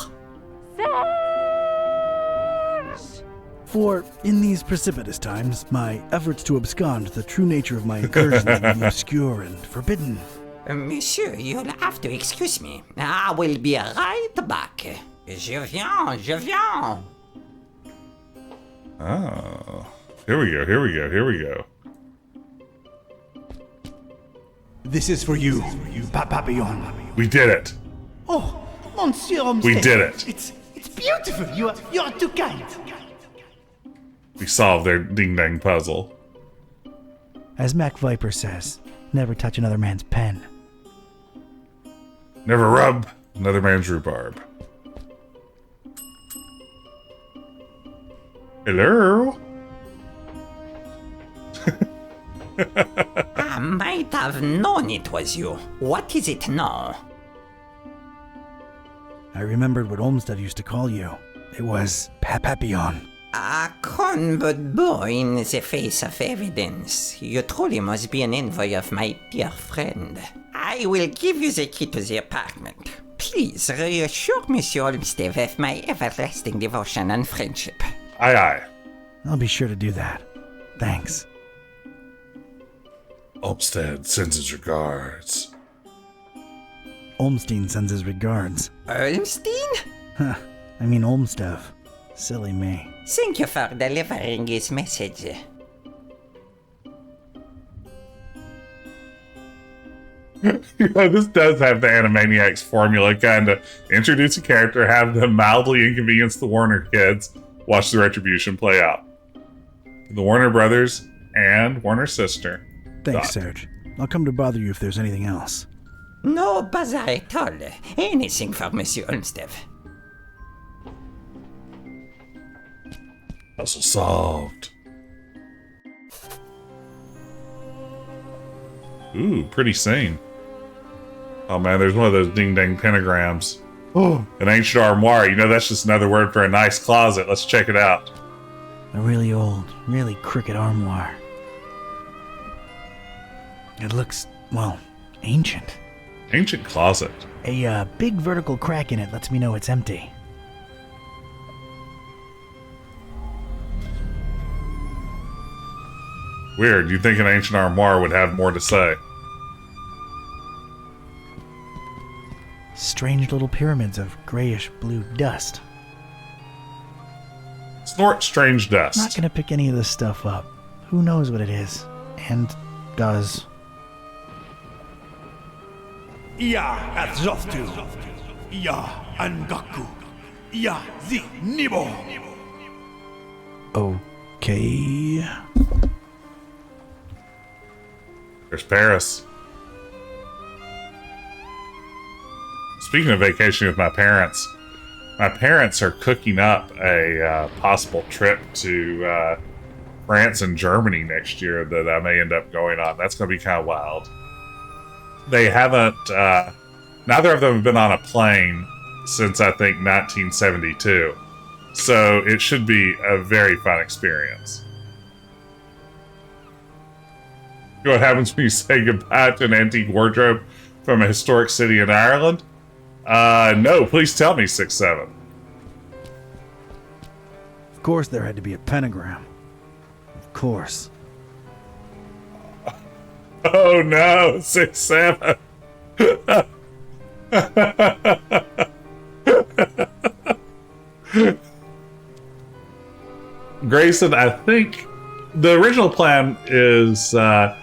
For in these precipitous times, my efforts to abscond the true nature of my incursions will be obscure and forbidden. Monsieur, you'll have to excuse me. I will be right back. Je viens. Oh. Here we go. This is for you, Papillon. We did it. Oh, Monsieur Olmstein. We did it. It's beautiful. You are too kind. We solved their ding-dang puzzle. As Mac Viper says, never touch another man's pen. Never rub another man's rhubarb. Hello? I might have known it was you. What is it now? I remembered what Olmsted used to call you. It was Papillon. A convert boy in the face of evidence. You truly must be an envoy of my dear friend. I will give you the key to the apartment. Please reassure Monsieur Olmstead of my everlasting devotion and friendship. Aye, aye. I'll be sure to do that. Thanks. Olmstead sends his regards. Olmstein sends his regards. Olmstein? Huh. I mean Olmstead. Silly me. Thank you for delivering his message. This does have the Animaniacs formula, kind of introduce a character, have them mildly inconvenience the Warner kids, watch the retribution play out. The Warner brothers and Warner's sister. Thanks, Serge. I'll come to bother you if there's anything else. No bother at all. Anything for Monsieur Olmstead. Puzzle solved. Ooh, pretty scene. Oh man, there's one of those ding-dang pentagrams. Oh, an ancient armoire. You know, that's just another word for a nice closet. Let's check it out. A really old, really crooked armoire. It looks, well, ancient. Ancient closet. A big vertical crack in it lets me know it's empty. Weird. You'd think an ancient armoire would have more to say. Strange little pyramids of grayish blue dust. Snort strange dust. Not gonna pick any of this stuff up. Who knows what it is? And does. Ia Azoftu. Ia Angaku. Ia Zi Nibo. Okay. There's Paris. Speaking of vacationing with my parents are cooking up a possible trip to France and Germany next year that I may end up going on. That's going to be kind of wild. They haven't, neither of them have been on a plane since I think 1972. So it should be a very fun experience. You know what happens when you say goodbye to an antique wardrobe from a historic city in Ireland? No, please tell me, 6-7. Of course there had to be a pentagram. Of course. Oh no, 6-7. Grayson, I think the original plan is a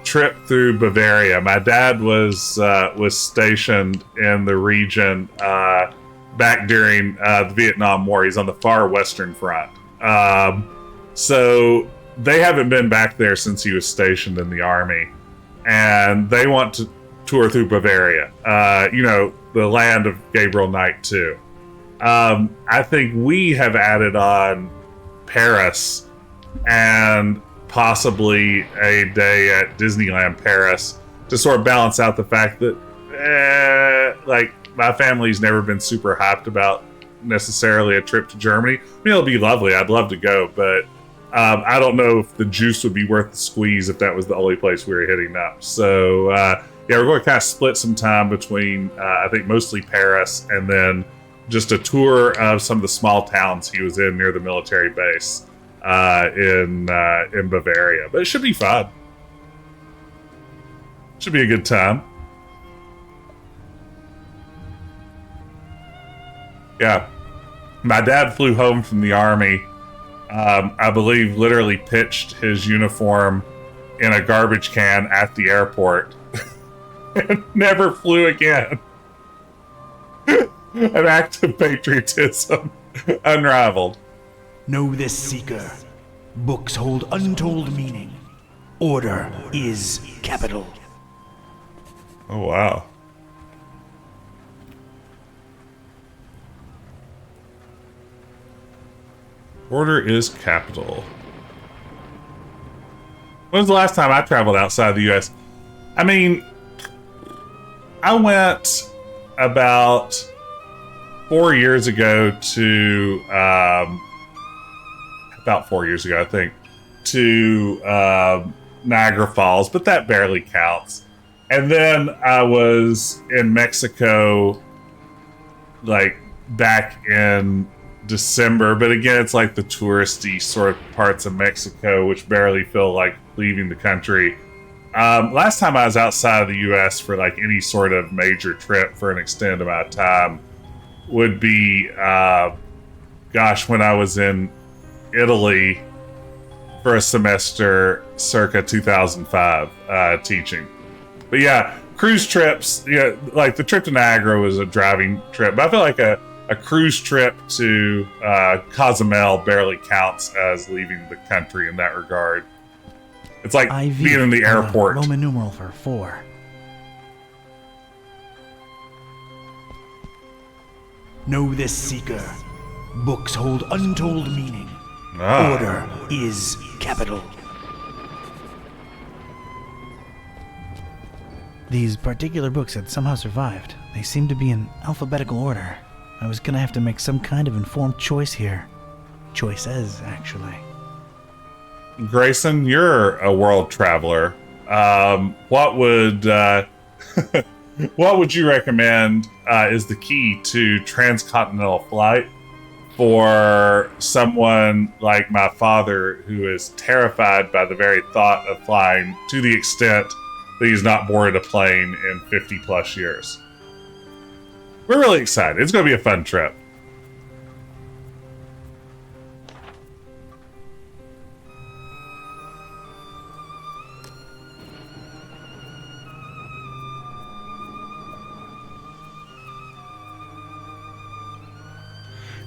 trip through Bavaria. My dad was stationed in the region back during the Vietnam War. He's on the far western front. So they haven't been back there since he was stationed in the army. And they want to tour through Bavaria. You know, the land of Gabriel Knight too. I think we have added on Paris and possibly a day at Disneyland Paris to sort of balance out the fact that, like, my family's never been super hyped about necessarily a trip to Germany. I mean, it'll be lovely. I'd love to go, but I don't know if the juice would be worth the squeeze if that was the only place we were hitting up. So, yeah, we're going to kind of split some time between, I think, mostly Paris and then just a tour of some of the small towns he was in near the military base in Bavaria. But it should be fun. Should be a good time. Yeah. My dad flew home from the army. I believe literally pitched his uniform in a garbage can at the airport and never flew again. An act of patriotism unraveled. Know this, seeker. Books hold untold meaning. Order is capital. Oh, wow. Order is capital. When was the last time I traveled outside the U.S.? I mean, I went about 4 years ago to, about 4 years ago, I think, to Niagara Falls, but that barely counts. And then I was in Mexico, like, back in December, but again, it's like the touristy sort of parts of Mexico, which barely feel like leaving the country. Last time I was outside of the U.S. for like any sort of major trip for an extended amount of time would be, when I was in Italy for a semester circa 2005 teaching. But yeah, cruise trips, like the trip to Niagara was a driving trip, but I feel like a cruise trip to Cozumel barely counts as leaving the country in that regard. It's like IV, being in the airport. Roman numeral for 4. Know this, seeker. Books hold untold meaning. Ah. Order is capital. These particular books had somehow survived. They seem to be in alphabetical order. I was gonna have to make some kind of informed choice here. Choices, actually. Grayson, you're a world traveler. What would what would you recommend is the key to transcontinental flight for someone like my father who is terrified by the very thought of flying to the extent that he's not boarded a plane in 50 plus years? We're really excited. It's going to be a fun trip.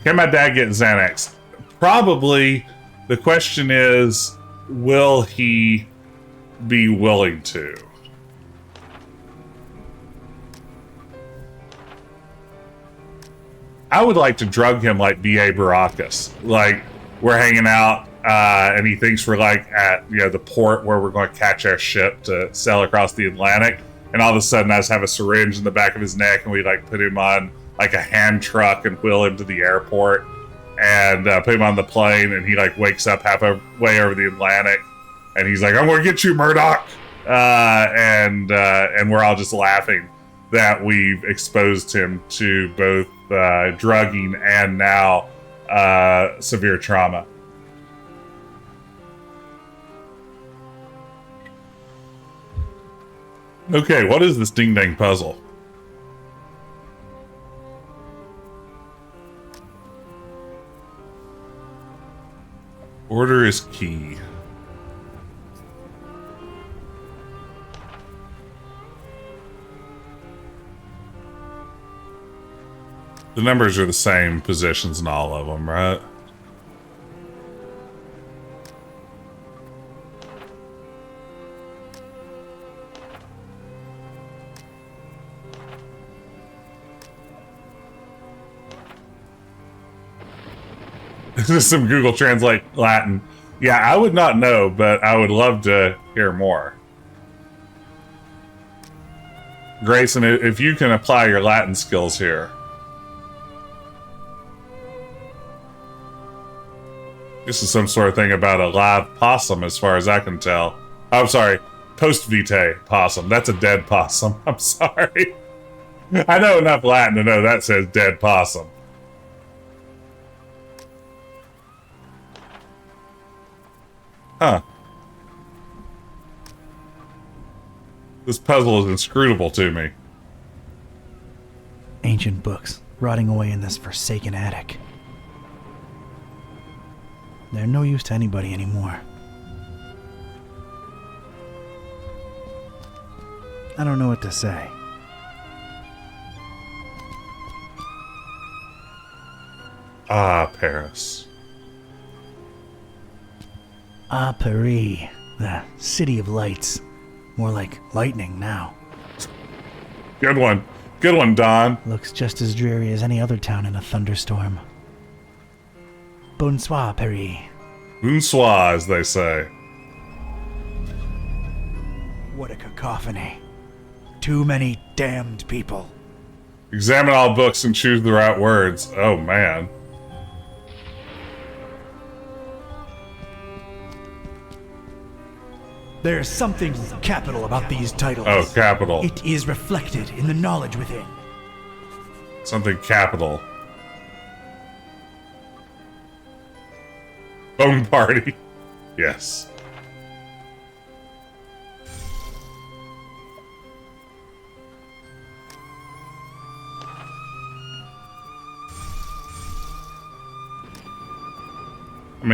Can my dad get Xanax? Probably. The question is, will he be willing to? I would like to drug him like B.A. Baracus. Like, we're hanging out, and he thinks we're like at, the port where we're going to catch our ship to sail across the Atlantic. And all of a sudden I just have a syringe in the back of his neck and we like put him on like a hand truck and wheel him to the airport and put him on the plane, and he like wakes up halfway over the Atlantic and he's like, "I'm going to get you, Murdoch." And we're all just laughing that we've exposed him to both drugging and now severe trauma. Okay, what is this ding-dang puzzle? Order is key. The numbers are the same positions in all of them, right? This is some Google Translate Latin. Yeah, I would not know, but I would love to hear more. Grayson, if you can apply your Latin skills here. This is some sort of thing about a live possum, as far as I can tell. Oh, I'm sorry, post vitae possum. That's a dead possum. I'm sorry. I know enough Latin to know that says dead possum. Huh. This puzzle is inscrutable to me. Ancient books rotting away in this forsaken attic. They're no use to anybody anymore. I don't know what to say. Ah, Paris. Ah, Paris, the city of lights. More like lightning now. Good one. Good one, Don. Looks just as dreary as any other town in a thunderstorm. Bonsoir, Paris. Bonsoir, as they say. What a cacophony. Too many damned people. Examine all books and choose the right words. Oh, man. There's something capital about these titles. Oh, capital. It is reflected in the knowledge within. Something capital. Bone party. Yes. I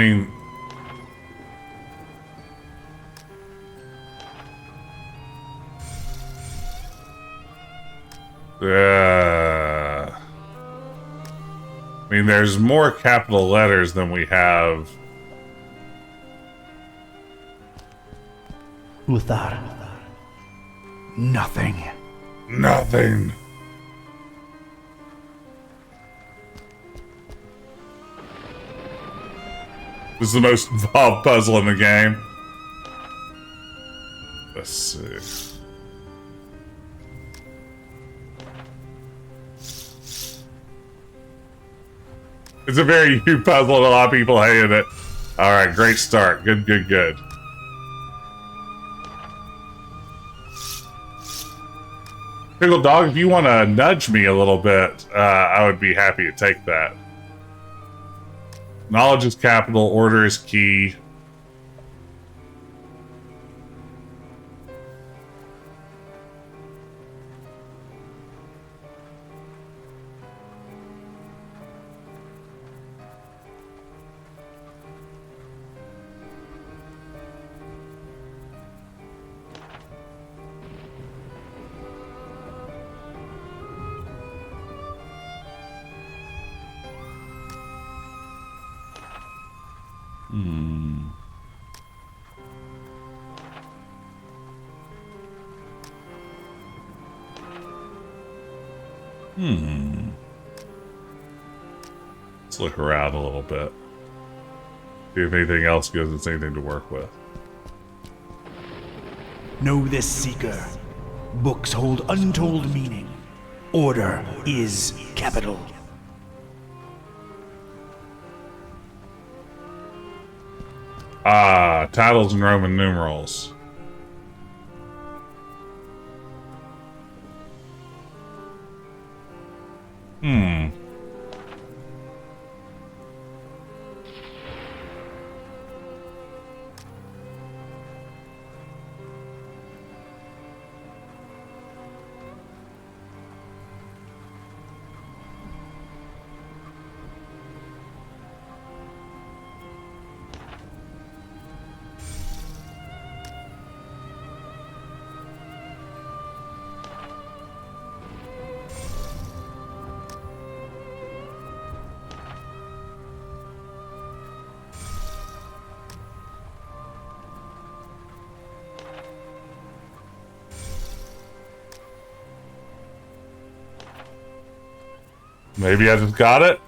mean, there's more capital letters than we have. Uthar. Nothing. Nothing. This is the most involved puzzle in the game. Let's see. It's a very huge puzzle and a lot of people hated it. Alright, great start. Good, good, good. Pickle Dog, if you want to nudge me a little bit, I would be happy to take that. Knowledge is capital, order is key. Let's look around a little bit. See if anything else gives us anything to work with. Know this, seeker. Books hold untold meaning. Order is capital. Ah, titles and Roman numerals. Maybe I just got it.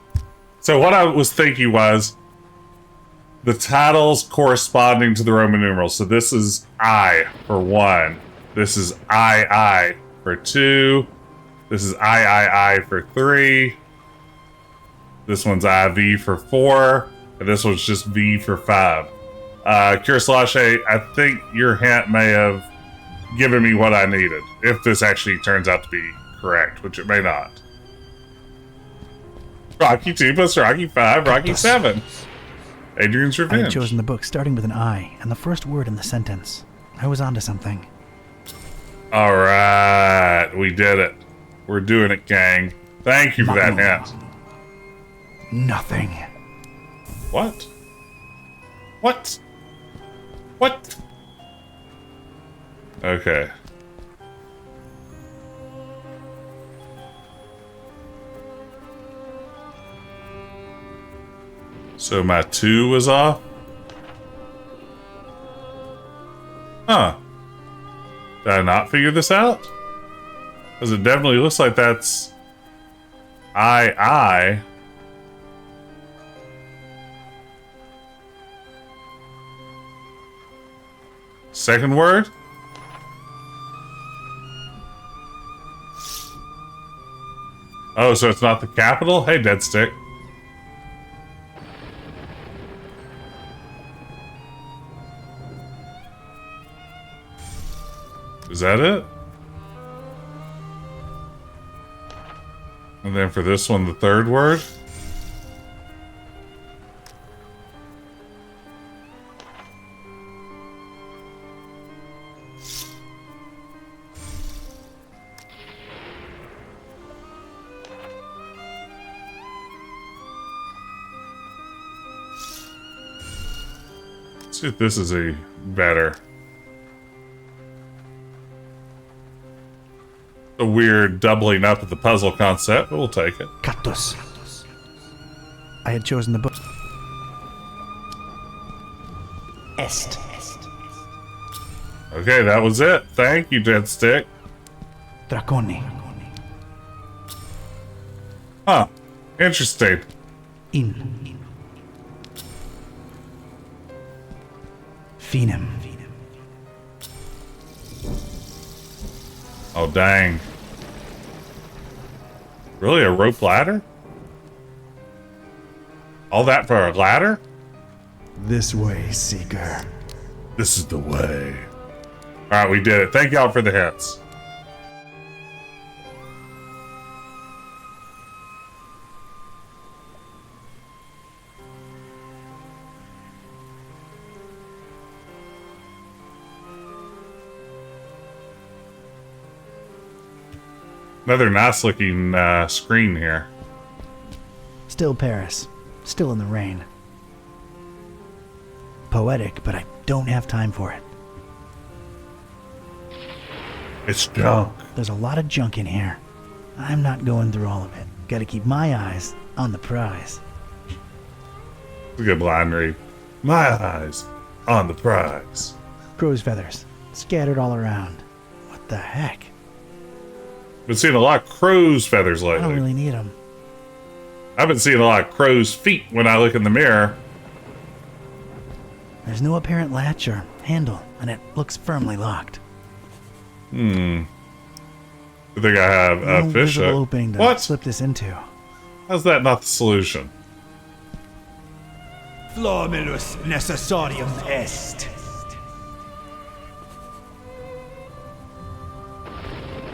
So what I was thinking was the titles corresponding to the Roman numerals. So this is I for 1. This is I for 2. This is I for 3. This one's IV for 4. And this one's just V for 5. Kurislache, I think your hint may have given me what I needed. If this actually turns out to be correct, which it may not. Rocky 2 plus Rocky 5, Rocky 7. Adrian's I Revenge. had chosen the book starting with an I and the first word in the sentence. I was onto something. All right, we did it. We're doing it, gang. Thank you for that hint. Nothing. What? What? What? Okay. So my 2 was off? Huh. Did I not figure this out? Because it definitely looks like that's I. Second word? Oh, so it's not the capital? Hey, Dead Stick. Is that it? And then for this one, the third word? Let's see if this is a better. A weird doubling up of the puzzle concept, but we'll take it. Cactus. I had chosen the book. Est. Okay, that was it. Thank you, Dead Stick. Draconi. Huh. Interesting. In. Phenom. Oh, dang. Really, a rope ladder? All that for a ladder? This way, Seeker. This is the way. Alright, we did it. Thank y'all for the hits. Another nice looking screen here. Still Paris. Still in the rain. Poetic, but I don't have time for it. It's junk. There's a lot of junk in here. I'm not going through all of it. Gotta keep my eyes on the prize. It's a good line read. My eyes on the prize. Crow's feathers. Scattered all around. What the heck? Been seeing a lot of crow's feathers I lately. don't really need them. I've been seeing a lot of crow's feet when I look in the mirror. There's no apparent latch or handle, and it looks firmly locked. I think I have a No fish visible hook. opening to What? slip this into. How's that not the solution? Flomulus necessarium est.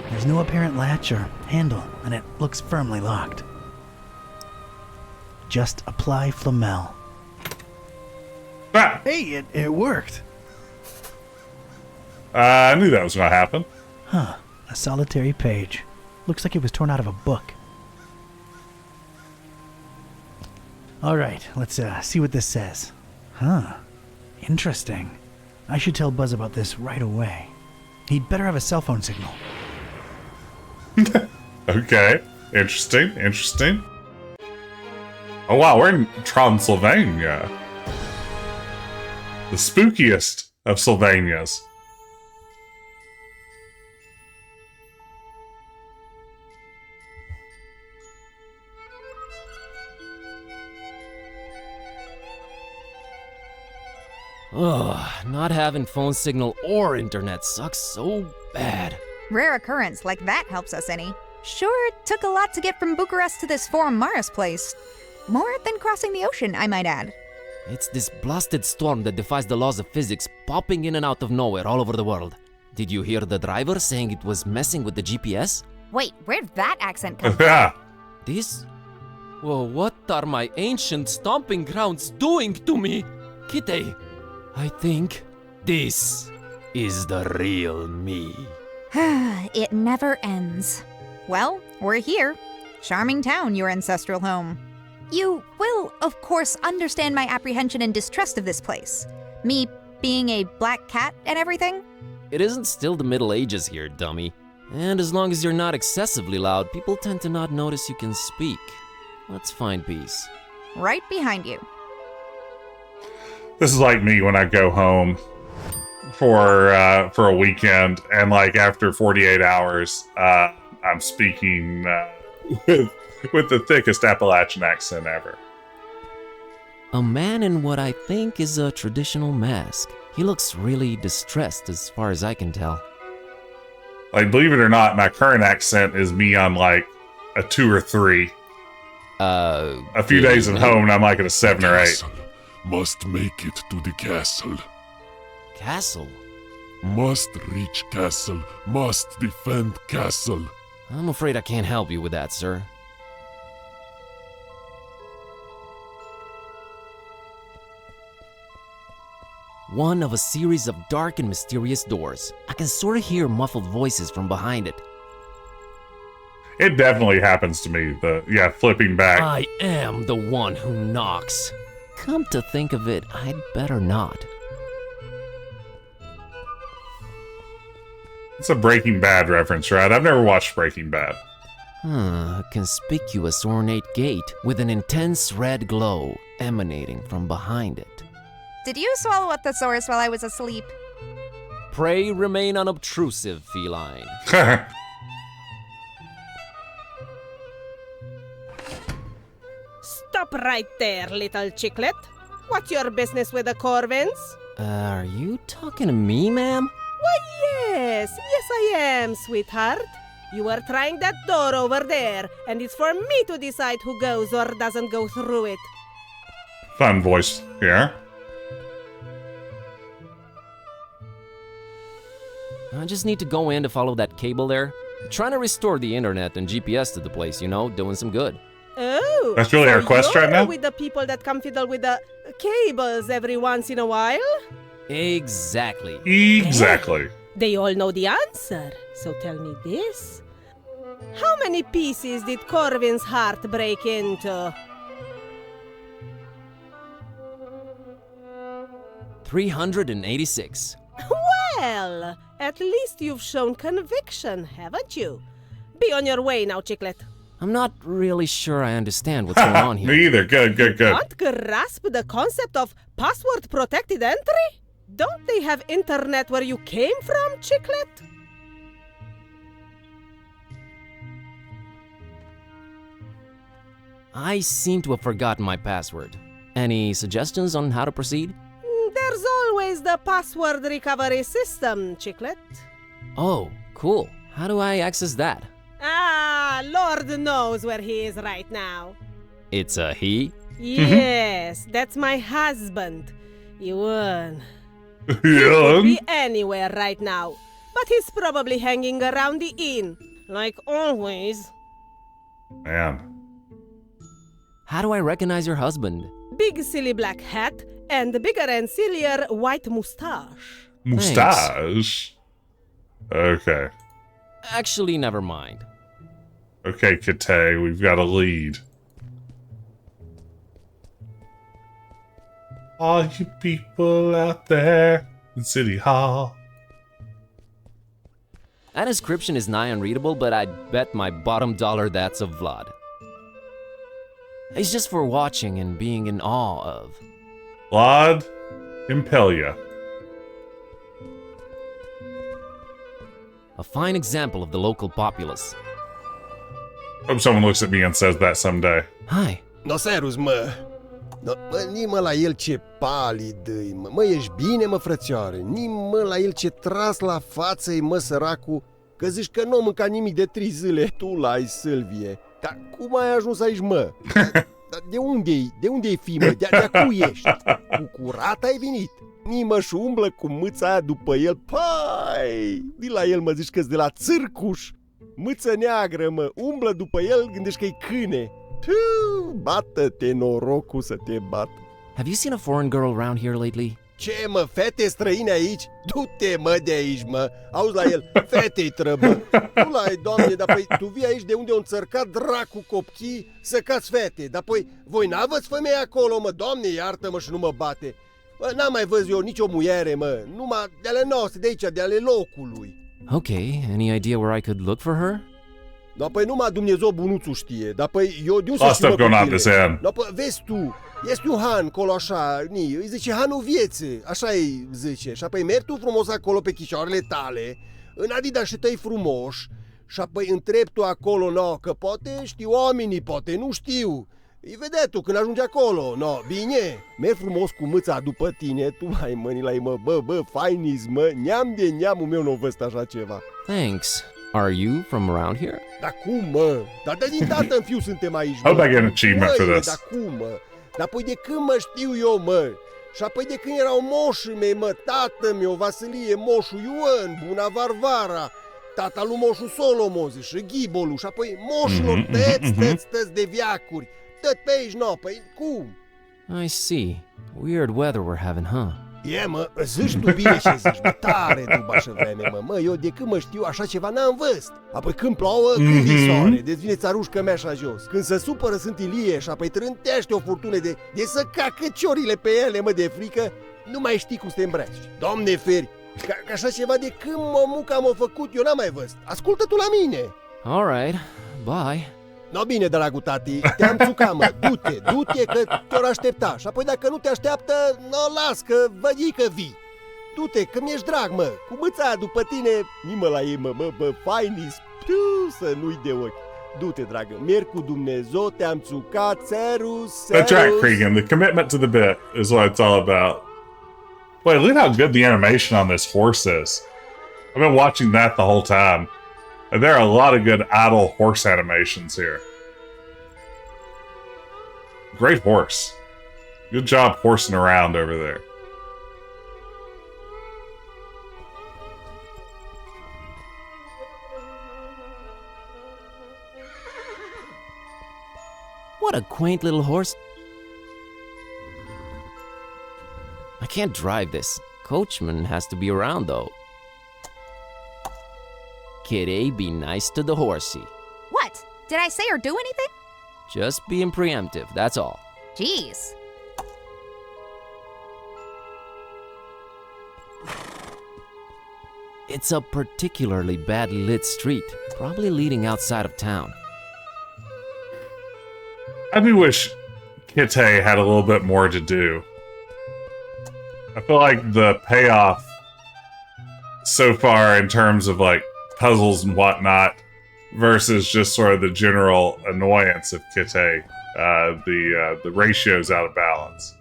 There's no apparent latch or handle, and it looks firmly locked. Just apply Flamel. Ah! Hey, it worked. I knew that was going to happen. Huh, a solitary page. Looks like it was torn out of a book. Alright, let's see what this says. Huh, interesting. I should tell Buzz about this right away. He'd better have a cell phone signal. Okay. Interesting. Oh wow, we're in Transylvania. The spookiest of Sylvanias. Ugh, not having phone signal or internet sucks so bad. Rare occurrence like that helps us any. Sure, it took a lot to get from Bucharest to this Forum Maris place. More than crossing the ocean, I might add. It's this blasted storm that defies the laws of physics, popping in and out of nowhere all over the world. Did you hear the driver saying it was messing with the GPS? Wait, where'd that accent come from? Yeah. This? Whoa, what are my ancient stomping grounds doing to me? Kitty, I think this is the real me. It never ends. Well, we're here. Charming town, your ancestral home. You will, of course, understand my apprehension and distrust of this place. Me being a black cat and everything. It isn't still the Middle Ages here, dummy. And as long as you're not excessively loud, people tend to not notice you can speak. Let's find peace. Right behind you. This is like me when I go home for a weekend, and like after 48 hours, I'm speaking with the thickest Appalachian accent ever. A man in what I think is a traditional mask. He looks really distressed as far as I can tell. Like, believe it or not, my current accent is me on like a 2 or 3. A few days at home, and I'm like at a 7 or 8. Castle must make it to the castle. Castle? Must reach castle. Must defend castle. I'm afraid I can't help you with that, sir. One of a series of dark and mysterious doors. I can sort of hear muffled voices from behind it. It definitely happens to me. Flipping back. I am the one who knocks. Come to think of it, I'd better not. It's a Breaking Bad reference, right? I've never watched Breaking Bad. A conspicuous ornate gate with an intense red glow emanating from behind it. Did you swallow a thesaurus while I was asleep? Pray remain unobtrusive, feline. Stop right there, little chicklet. What's your business with the Corvins? Are you talking to me, ma'am? Why, yes, I am, sweetheart. You were trying that door over there, and it's for me to decide who goes or doesn't go through it. Fun voice here. I just need to go in to follow that cable there. Trying to restore the internet and GPS to the place, doing some good. Oh, that's really our quest right now? With the people that come fiddle with the cables every once in a while? Exactly. They all know the answer, so tell me this. How many pieces did Corvin's heart break into? 386. Well, at least you've shown conviction, haven't you? Be on your way now, chicklet. I'm not really sure I understand what's going on here. Me either. Good. Can't grasp the concept of password-protected entry? Don't they have internet where you came from, chicklet? I seem to have forgotten my password. Any suggestions on how to proceed? There's always the password recovery system, chicklet. Oh, cool. How do I access that? Lord knows where he is right now. It's a he? Yes, that's my husband, Ewan. He could be anywhere right now, but he's probably hanging around the inn, like always. Man. How do I recognize your husband? Big silly black hat and bigger and sillier white mustache. Mustache? Okay. Actually, never mind. Okay, Kate, we've got a lead. All you people out there in City Hall. That inscription is nigh unreadable, but I'd bet my bottom dollar that's of Vlad. It's just for watching and being in awe of. Vlad Impelia. A fine example of the local populace. Hope someone looks at me and says that someday. Hi. No, serus, mă. Ni-mă la el ce palid-i, mă. Mă, ești bine, mă, frățioare? Ni-mă la el ce tras la față-i, mă, săracu, că zici că nu mânca nimic de 3 zile. Tu l-ai, Sylvie. Dar cum ai ajuns aici, mă? De unde-i? De unde-i fi, mă? De-acu ești? Cu curat ai venit? Ni-mă și umblă cu mâța aia după el. Pai! Di la el, mă, zici că-s de la țârcuș. Mâță neagră, mă. Umblă după el, gândești că-i câine. Bată-te norocul să te bată. Have you seen a foreign girl around here lately? Ce, mă, fete străine aici? Du-te, mă, de aici, mă. Auzi la el, fetei trăbă. Nu la ai, doamne, dar păi tu vii aici de unde o înțărcat dracu copchii să cați fete. Dar păi voi n-aveți femei acolo, mă, doamne, iartă-mă și nu mă bate. Bă, n-am mai văzut eu nicio muiere, mă, numai de ale noastre, de aici, de ale locului. Okay, any idea where I could look for her? Da, păi numai Dumnezeu bunuțul știe, dar păi eu de unde Asta să știu, going mă, on cu this tine? end. Da, păi vezi tu, este un han acolo așa, îi zice hanul vieții, așa îi zice, și apoi mergi tu frumos acolo pe chicioarele tale, în adidașii tăi frumoși, și apoi întrebi tu acolo, no, că poate știu oamenii, poate nu știu. Îi vedea tu când ajungi acolo, no, bine, mergi frumos cu mâța după tine, tu mai mâni la ei, mă, bă, fainis, mă, neam de neamul meu n-o văzut așa ceva. Thanks. Are you from around here? Dar cum, mă? Dar de din tată în fiu suntem aici, Hope I get an achievement for Măi, this. dar cum, mă? Dar păi de când mă știu eu, mă? Și apoi de când erau moșii mei, mă, tată meu, Vasilie, moșul Ioan, Buna Varvara, tata lui moșul Solomon, și Ghibolu, și apoi moșilor tăți de viacuri, tot pe aici, no, păi cum? I see. Weird weather we're having, huh? E, mă, zici tu bine ce zici, mă, tare dubașă vreme, mă, eu de când mă știu așa ceva n-am văzut. Apoi când plouă, când visoare, deci vine țarușcă mea așa jos. Când se supără sunt Ilie și apoi trântește o furtună de să cacă ciorile pe ele, mă, de frică, nu mai știi cum să te îmbraci. Doamne feri, ca așa ceva de când mămuca m-a făcut, eu n-am mai văzut. Ascultă tu la mine. Alright, bye. No, bine, dragul tati, te-am țucat, mă, du-te că te-or aștepta. Și apoi dacă nu te așteaptă, no, las că vădii că vii. Du-te, că mi-ești drag, mă, cu mâța aia după tine, nimă la ei, mă, fainis, să nu-i de ochi. Du-te, dragă, merg cu Dumnezeu, te-am țucat, serus. That's right, Cregan. The commitment to the bit is what it's all about. Boy, look how good the animation on this horse is. I've been watching that the whole time. And there are a lot of good idle horse animations here. Great horse. Good job horsing around over there. What a quaint little horse. I can't drive this. Coachman has to be around, though. Kitty, be nice to the horsey. What? Did I say or do anything? Just being preemptive, that's all. Jeez. It's a particularly badly lit street, probably leading outside of town. I do wish Kite had a little bit more to do. I feel like the payoff so far in terms of like puzzles and whatnot versus just sort of the general annoyance of Kite, the ratio's out of balance.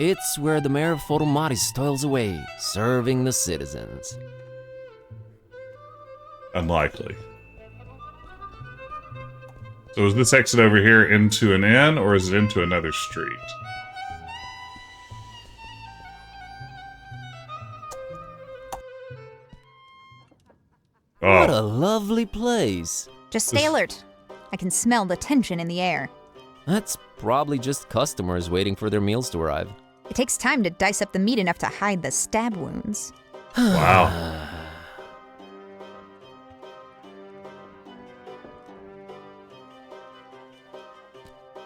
It's where the mayor of Photomatis toils away, serving the citizens. Unlikely. So is this exit over here into an inn, or is it into another street? What a lovely place. Just stay alert. I can smell the tension in the air. That's probably just customers waiting for their meals to arrive. It takes time to dice up the meat enough to hide the stab wounds. Wow.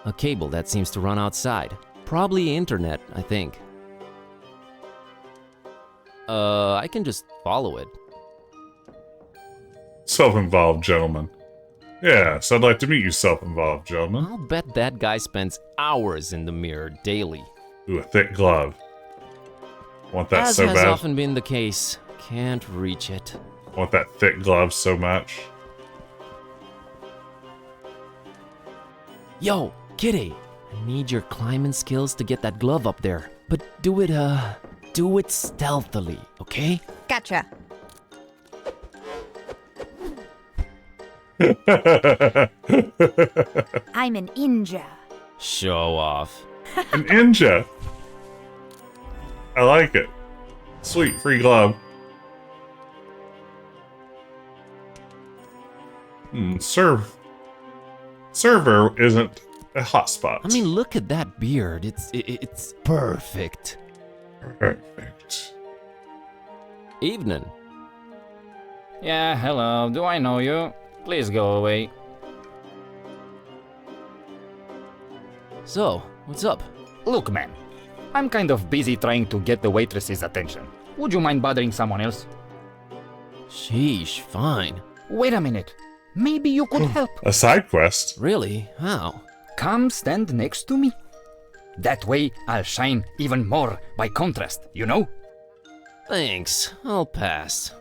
A cable that seems to run outside. Probably internet, I think. I can just follow it. Self-involved gentleman. Yes, I'd like to meet you, self-involved gentleman. I'll bet that guy spends hours in the mirror daily. Ooh, a thick glove. Want that As so has bad. often been the case. Can't reach it. Want that thick glove so much. Yo, Kitty! I need your climbing skills to get that glove up there. But do it stealthily, okay? Gotcha. I'm an ninja. Show off. An ninja. I like it. Sweet, free glove. Serve. server isn't a hotspot. I mean, look at that beard. It's perfect. Perfect. Evening. Yeah, hello. Do I know you? Please go away. So, what's up? Look, man. I'm kind of busy trying to get the waitress's attention. Would you mind bothering someone else? Sheesh, fine. Wait a minute. Maybe you could help. A side quest? Really? How? Come stand next to me. That way, I'll shine even more by contrast, you know? Thanks. I'll pass.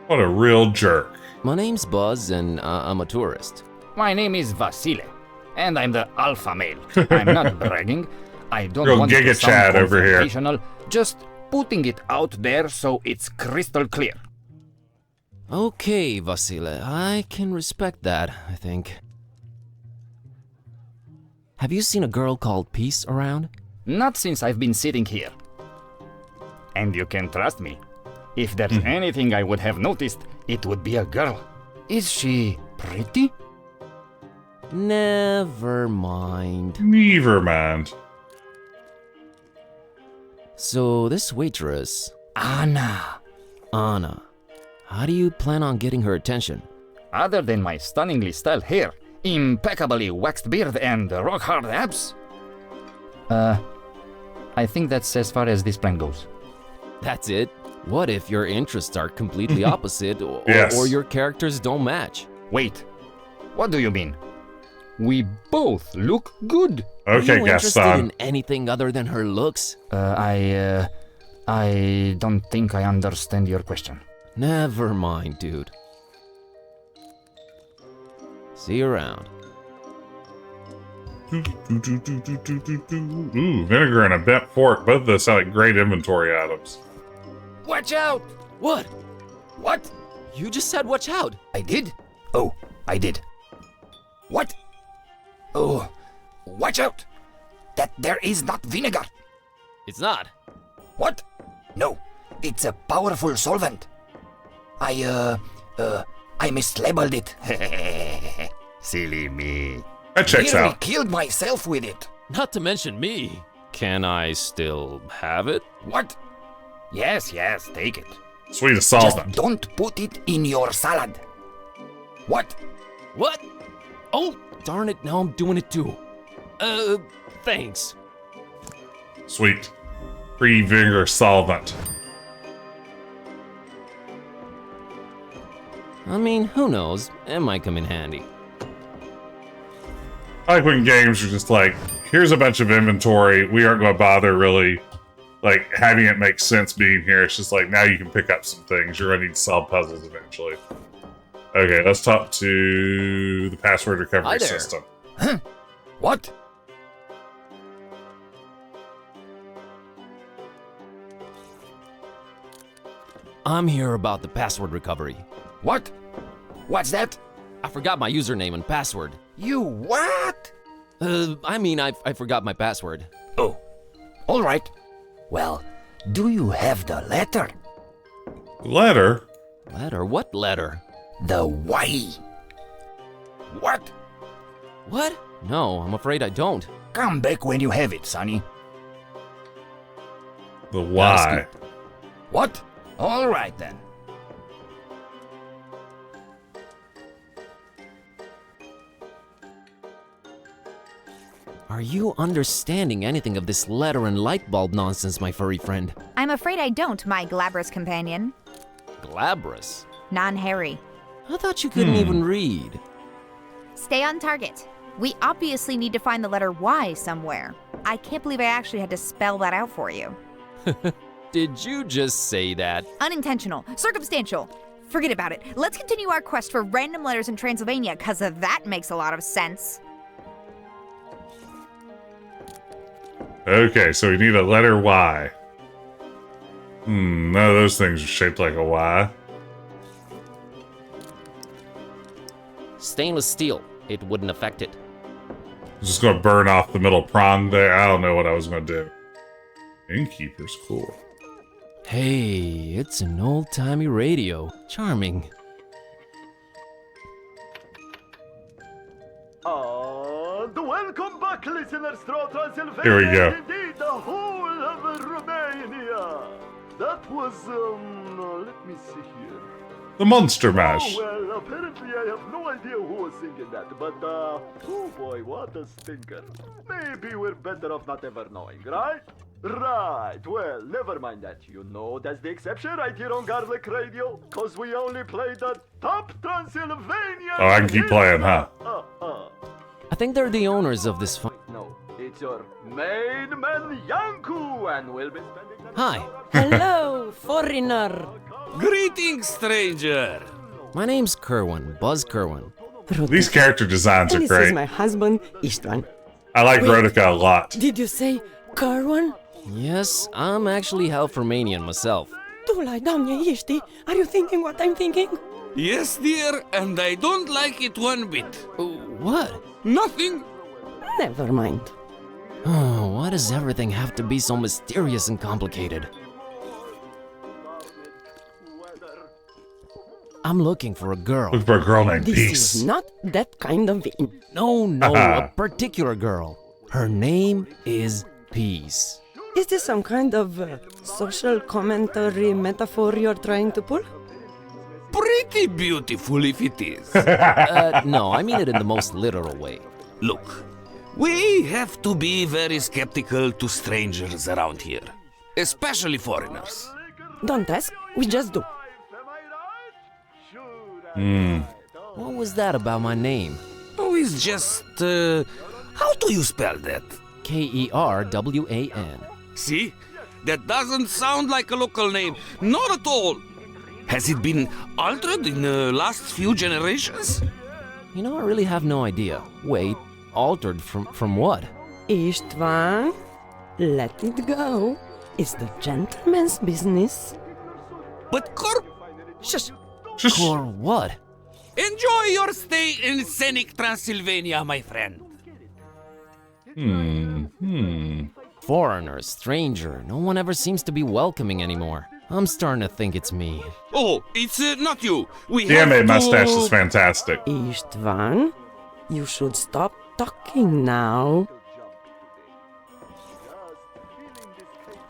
What a real jerk. My name's Buzz, and I'm a tourist. My name is Vasile, and I'm the alpha male. I'm not bragging. I don't Real want Giga to sound Chad over here. confrontational, just putting it out there so it's crystal clear. Okay, Vasile, I can respect that, I think. Have you seen a girl called Peace around? Not since I've been sitting here. And you can trust me. If there's anything I would have noticed, it would be a girl. Is she pretty? Never mind. Never mind. So, this waitress... Anna. Anna. How do you plan on getting her attention? Other than my stunningly styled hair, impeccably waxed beard, and rock-hard abs? I think that's as far as this plan goes. That's it? What if your interests are completely opposite, Yes. or your characters don't match? Wait, what do you mean? We both look good. Are Okay, you interested Gaston. in anything other than her looks? I don't think I understand your question. Never mind, dude. See you around. Ooh, vinegar and a bent fork. Both of those sound like great inventory items. Watch out! What? What? You just said watch out. I did? Oh, I did. What? Oh, watch out! That there is not vinegar. It's not. What? No, it's a powerful solvent. I mislabeled it. Silly me. That checks Nearly out. killed myself with it. Not to mention me. Can I still have it? What? Yes, take it. Sweet as Just solvent. don't put it in your salad. What? What? Oh, darn it, now I'm doing it too. Thanks. Sweet. Free vinegar solvent. I mean, who knows? It might come in handy. I like when games are just like, here's a bunch of inventory. We aren't going to bother really, like, having it make sense being here. It's just like, now you can pick up some things. You're going to need to solve puzzles eventually. Okay, let's talk to the password recovery Hi there. system. Huh? What? I'm here about the password recovery. What? What's that? I forgot my username and password. You what? I forgot my password. Oh, all right. Well, do you have the letter? Letter? Letter? What letter? The Y. What? What? No, I'm afraid I don't. Come back when you have it, Sonny. The Y. What? All right then. Are you understanding anything of this letter and light bulb nonsense, my furry friend? I'm afraid I don't, my glabrous companion. Glabrous? Non-hairy. I thought you couldn't even read. Stay on target. We obviously need to find the letter Y somewhere. I can't believe I actually had to spell that out for you. Did you just say that? Unintentional. Circumstantial. Forget about it. Let's continue our quest for random letters in Transylvania, cause that makes a lot of sense. Okay, so we need a letter Y. None of those things are shaped like a Y. Stainless steel. It wouldn't affect it. I'm just gonna burn off the middle prong there. I don't know what I was gonna do. Innkeeper's cool. Hey, it's an old-timey radio. Charming. And welcome back, listeners, to Transylvania. Here we go. Indeed, the whole of Romania. That was, let me see here. The Monster Mash. Oh, well, apparently I have no idea who was singing that, but, oh boy, what a stinker. Maybe we're better off not ever knowing, right? Right, well, never mind that. You know that's the exception right here on Garlic Radio, cause we only play the top Transylvania. Oh, I can keep playing, huh? I think they're the owners of this fun. No, it's your main man, Yanku, and we'll be spending the Hi. Hello, foreigner. Greetings, stranger. My name's Kerwin, Buzz Kerwin. These character designs are This great. is my husband, Istvan. I like Wait. Rodica a lot. Did you say Kerwin? Yes, I'm actually half Romanian myself. Dulai, doamne, ești? Are you thinking what I'm thinking? Yes, dear, and I don't like it one bit. What? Nothing. Never mind. Oh, why does everything have to be so mysterious and complicated? I'm looking for a girl. Look for a girl named This Peace. is not that kind of inn. No, a particular girl. Her name is Peace. Is this some kind of social commentary metaphor you're trying to pull? Pretty beautiful if it is. No, I mean it in the most literal way. Look, we have to be very skeptical to strangers around here, especially foreigners. Don't ask, we just do. What was that about my name? Oh, it's just, how do you spell that? Kerwan. See? That doesn't sound like a local name. Not at all. Has it been altered in the last few generations? You know, I really have no idea. Wait, altered from what? Istvan, let it go. It's the gentleman's business. But Shush. Or what? Enjoy your stay in scenic Transylvania, my friend. Foreigner, stranger, no one ever seems to be welcoming anymore. I'm starting to think it's me. Oh, it's not you. We The have anime to... mustache is fantastic. Istvan, you should stop talking now.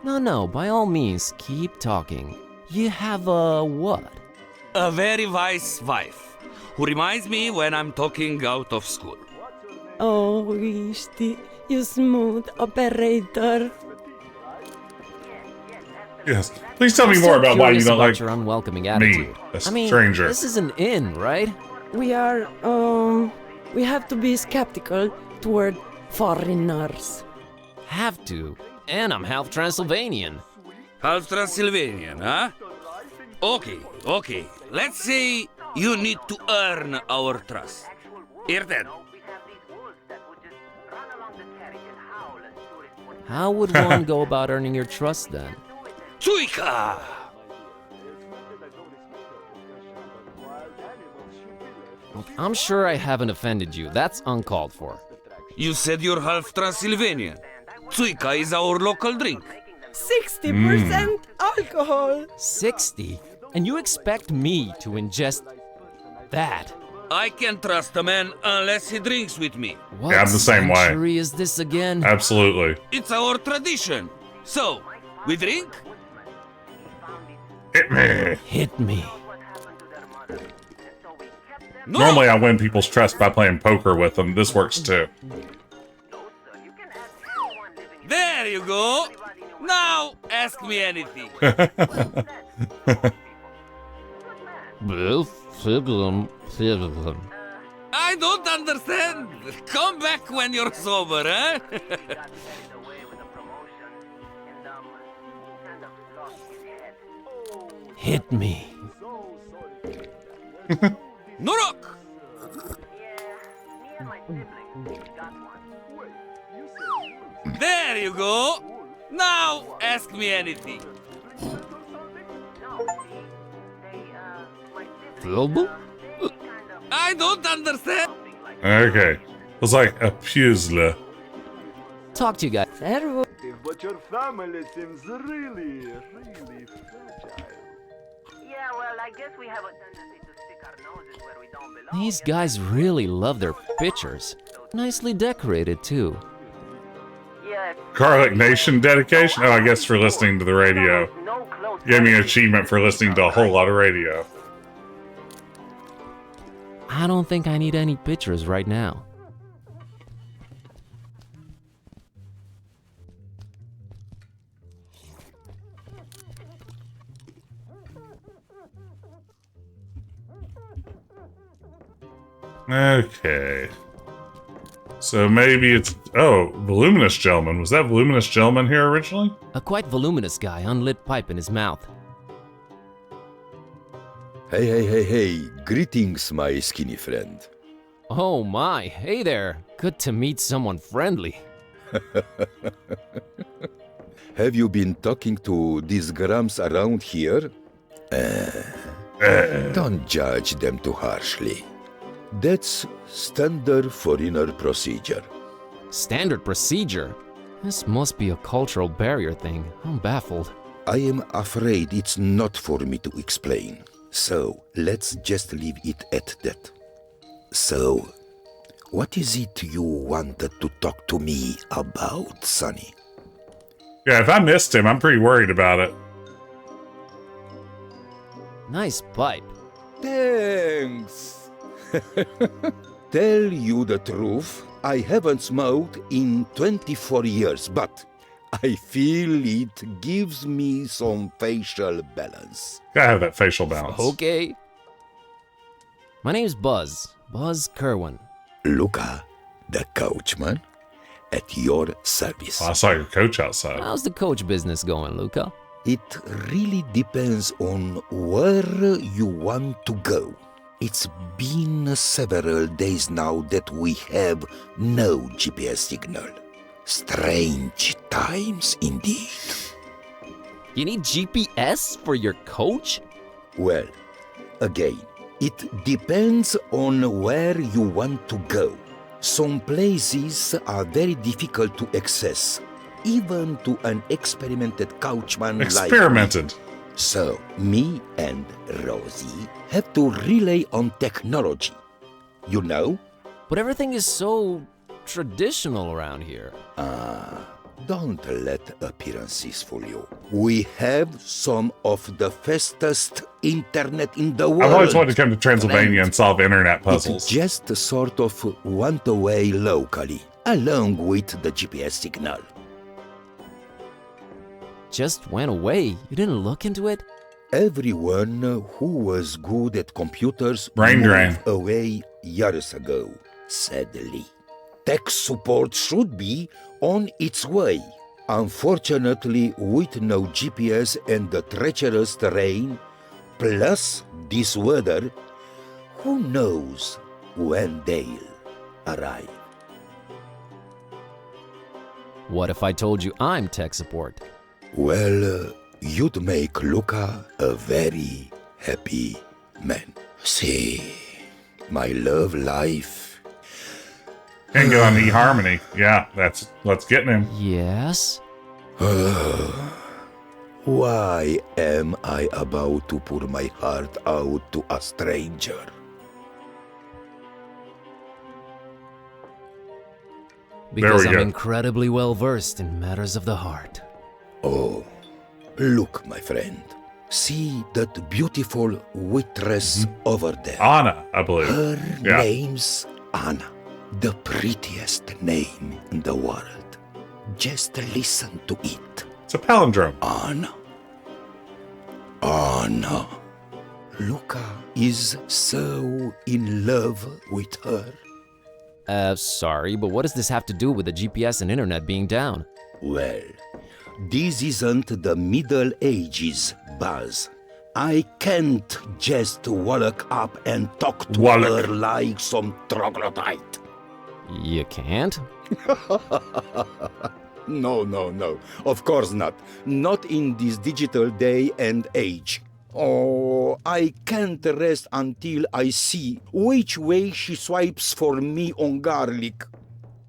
No, by all means, keep talking. You have a what? A very wise wife, who reminds me when I'm talking out of school. Oh, Isti, you smooth operator. Yes. Please tell me more about why you don't like your unwelcoming me, attitude. a I mean, stranger. this is an inn, right? We have to be skeptical toward foreigners. Have to. And I'm half Transylvanian. Half Transylvanian, huh? Okay. Let's say you need to earn our trust. Hear that? How would one go about earning your trust then? Tsuika! I'm sure I haven't offended you. That's uncalled for. You said you're half Transylvanian. Tsuika is our local drink. 60% alcohol. 60? And you expect me to ingest that? I can't trust a man unless he drinks with me. What Yeah, I'm the same way. century is this again? Absolutely. It's our tradition. So, we drink? Hit me. Hit me. No! Normally I win people's trust by playing poker with them. This works too. There you go. Now, ask me anything. I don't understand. Come back when you're sober, huh? Hit me. Norok! There you go. Now, ask me anything. I don't understand. Okay. It's like a puzzle. Talk to you guys. Servo. But your family seems really fragile. Yeah, well, I guess we have a tendency to stick our noses where we don't belong. These guys really love their pictures. Nicely decorated, too. Garlic Nation dedication? Oh, I guess for listening to the radio. Gave me an achievement for listening to a whole lot of radio. I don't think I need any pictures right now. Okay. So maybe it's... Oh, Voluminous Gentleman. Was that Voluminous Gentleman here originally? A quite voluminous guy, unlit pipe in his mouth. Hey. Greetings, my skinny friend. Oh my, hey there. Good to meet someone friendly. Have you been talking to these grams around here? Don't judge them too harshly. That's standard foreigner procedure. Standard procedure? This must be a cultural barrier thing. I'm baffled. I am afraid it's not for me to explain. So, let's just leave it at that. So, what is it you wanted to talk to me about, Sonny? Yeah, if I missed him, I'm pretty worried about it. Nice pipe. Thanks. Tell you the truth, I haven't smoked in 24 years, but I feel it gives me some facial balance. Gotta have that facial balance. Okay. My name's Buzz. Buzz Kerwin. Luca, the coachman, at your service. Oh, I saw your coach outside. How's the coach business going, Luca? It really depends on where you want to go. It's been several days now that we have no GPS signal. Strange times indeed. You need GPS for your coach? Well, again, it depends on where you want to go. Some places are very difficult to access, even to an experimented coachman Experimented. like me. So, me and Rosie have to rely on technology. You know? But everything is so traditional around here. Don't let appearances fool you. We have some of the fastest internet in the world. I've always wanted to come to Transylvania and solve internet puzzles. It just sort of went away locally, along with the GPS signal. Just went away? You didn't look into it? Everyone who was good at computers Brain drain. moved away years ago, sadly. Tech support should be on its way. Unfortunately, with no GPS and the treacherous terrain, plus this weather, who knows when they'll arrive. What if I told you I'm tech support? Well, you'd make Luca a very happy man. See, my love life. Can't go on eHarmony. Yeah, let's get him. Yes? Why am I about to pour my heart out to a stranger? Because I'm incredibly well versed in matters of the heart. Oh, look, my friend. See that beautiful waitress over there? Anna, I believe. Her name's Anna. The prettiest name in the world. Just listen to it. It's a palindrome. Anna. Anna. Luca is so in love with her. Sorry, but what does this have to do with the GPS and internet being down? Well, this isn't the Middle Ages, Buzz. I can't just walk up and talk to her like some troglodyte. You can't? No. Of course not. Not in this digital day and age. Oh, I can't rest until I see which way she swipes for me on garlic.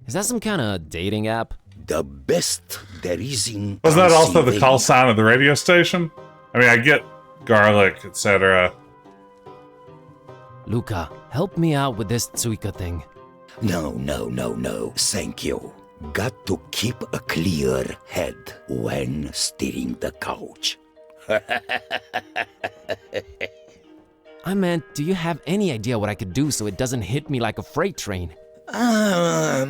Is that some kind of dating app? The best there is in Was that also the call sign of the radio station? I mean, I get garlic, etc. Luca, help me out with this Tsuika thing. No, thank you. Got to keep a clear head when steering the couch. I meant, do you have any idea what I could do so it doesn't hit me like a freight train? I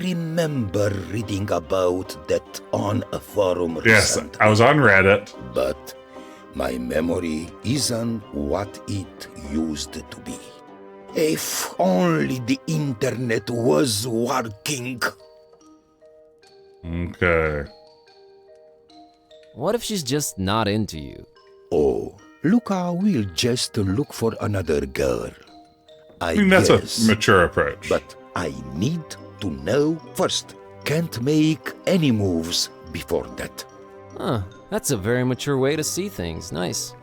remember reading about that on a forum Yes, recently. I was on Reddit. But my memory isn't what it used to be. If only the internet was working. Okay. What if she's just not into you? Oh, Luca will just look for another girl. I mean, that's guess, a mature approach. But I need to know first. Can't make any moves before that. Huh, that's a very mature way to see things. Nice.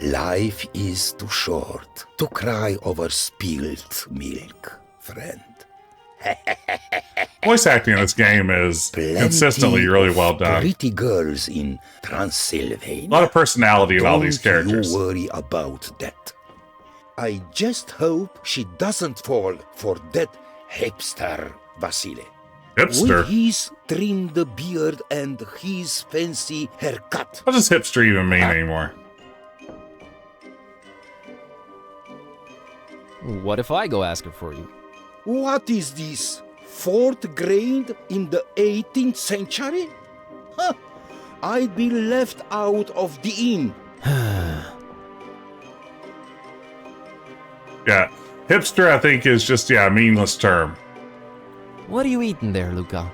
Life is too short to cry over spilled milk, friend. Voice acting in this game is consistently really well done. Pretty girls in Transylvania. A lot of personality in all these characters. Don't you worry about that. I just hope she doesn't fall for that hipster Vasile. Hipster? With his trimmed beard and his fancy haircut. What does hipster even mean anymore? What if I go ask her for you? What is this? 4th grade in the 18th century? Huh. I'd be left out of the inn. Yeah, hipster I think is just, a meaningless term. What are you eating there, Luca?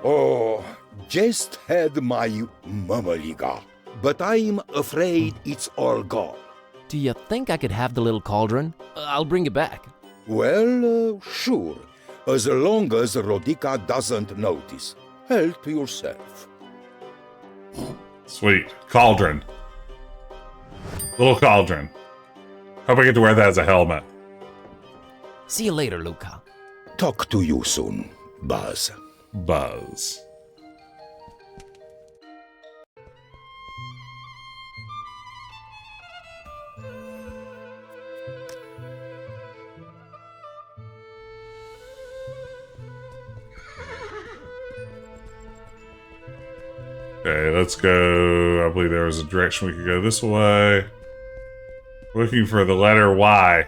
Oh, just had my mamaliga, but I'm afraid it's all gone. Do you think I could have the little cauldron? I'll bring it back. Well, sure, as long as Rodica doesn't notice. Help yourself. Sweet. Cauldron. Little cauldron. Hope I get to wear that as a helmet. See you later, Luca. Talk to you soon, Buzz. Buzz. Okay, let's go. I believe there was a direction we could go this way. Looking for the letter Y.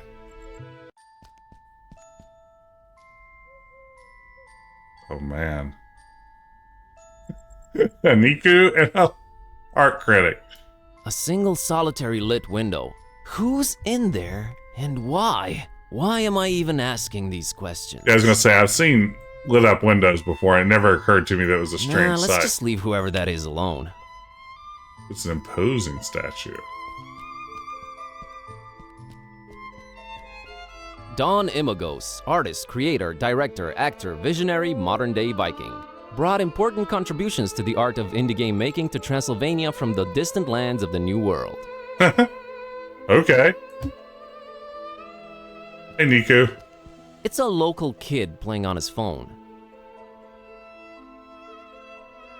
Oh, man. Niku and art critic. A single solitary lit window. Who's in there and why? Why am I even asking these questions? Yeah, I was going to say, I've seen lit up windows before. It never occurred to me that it was a strange let's sight. just leave whoever that is alone. It's an imposing statue. Don Imagos, artist, creator, director, actor, visionary, modern-day Viking. Brought important contributions to the art of indie game making to Transylvania from the distant lands of the New World. Okay. Hey, Niku. It's a local kid playing on his phone.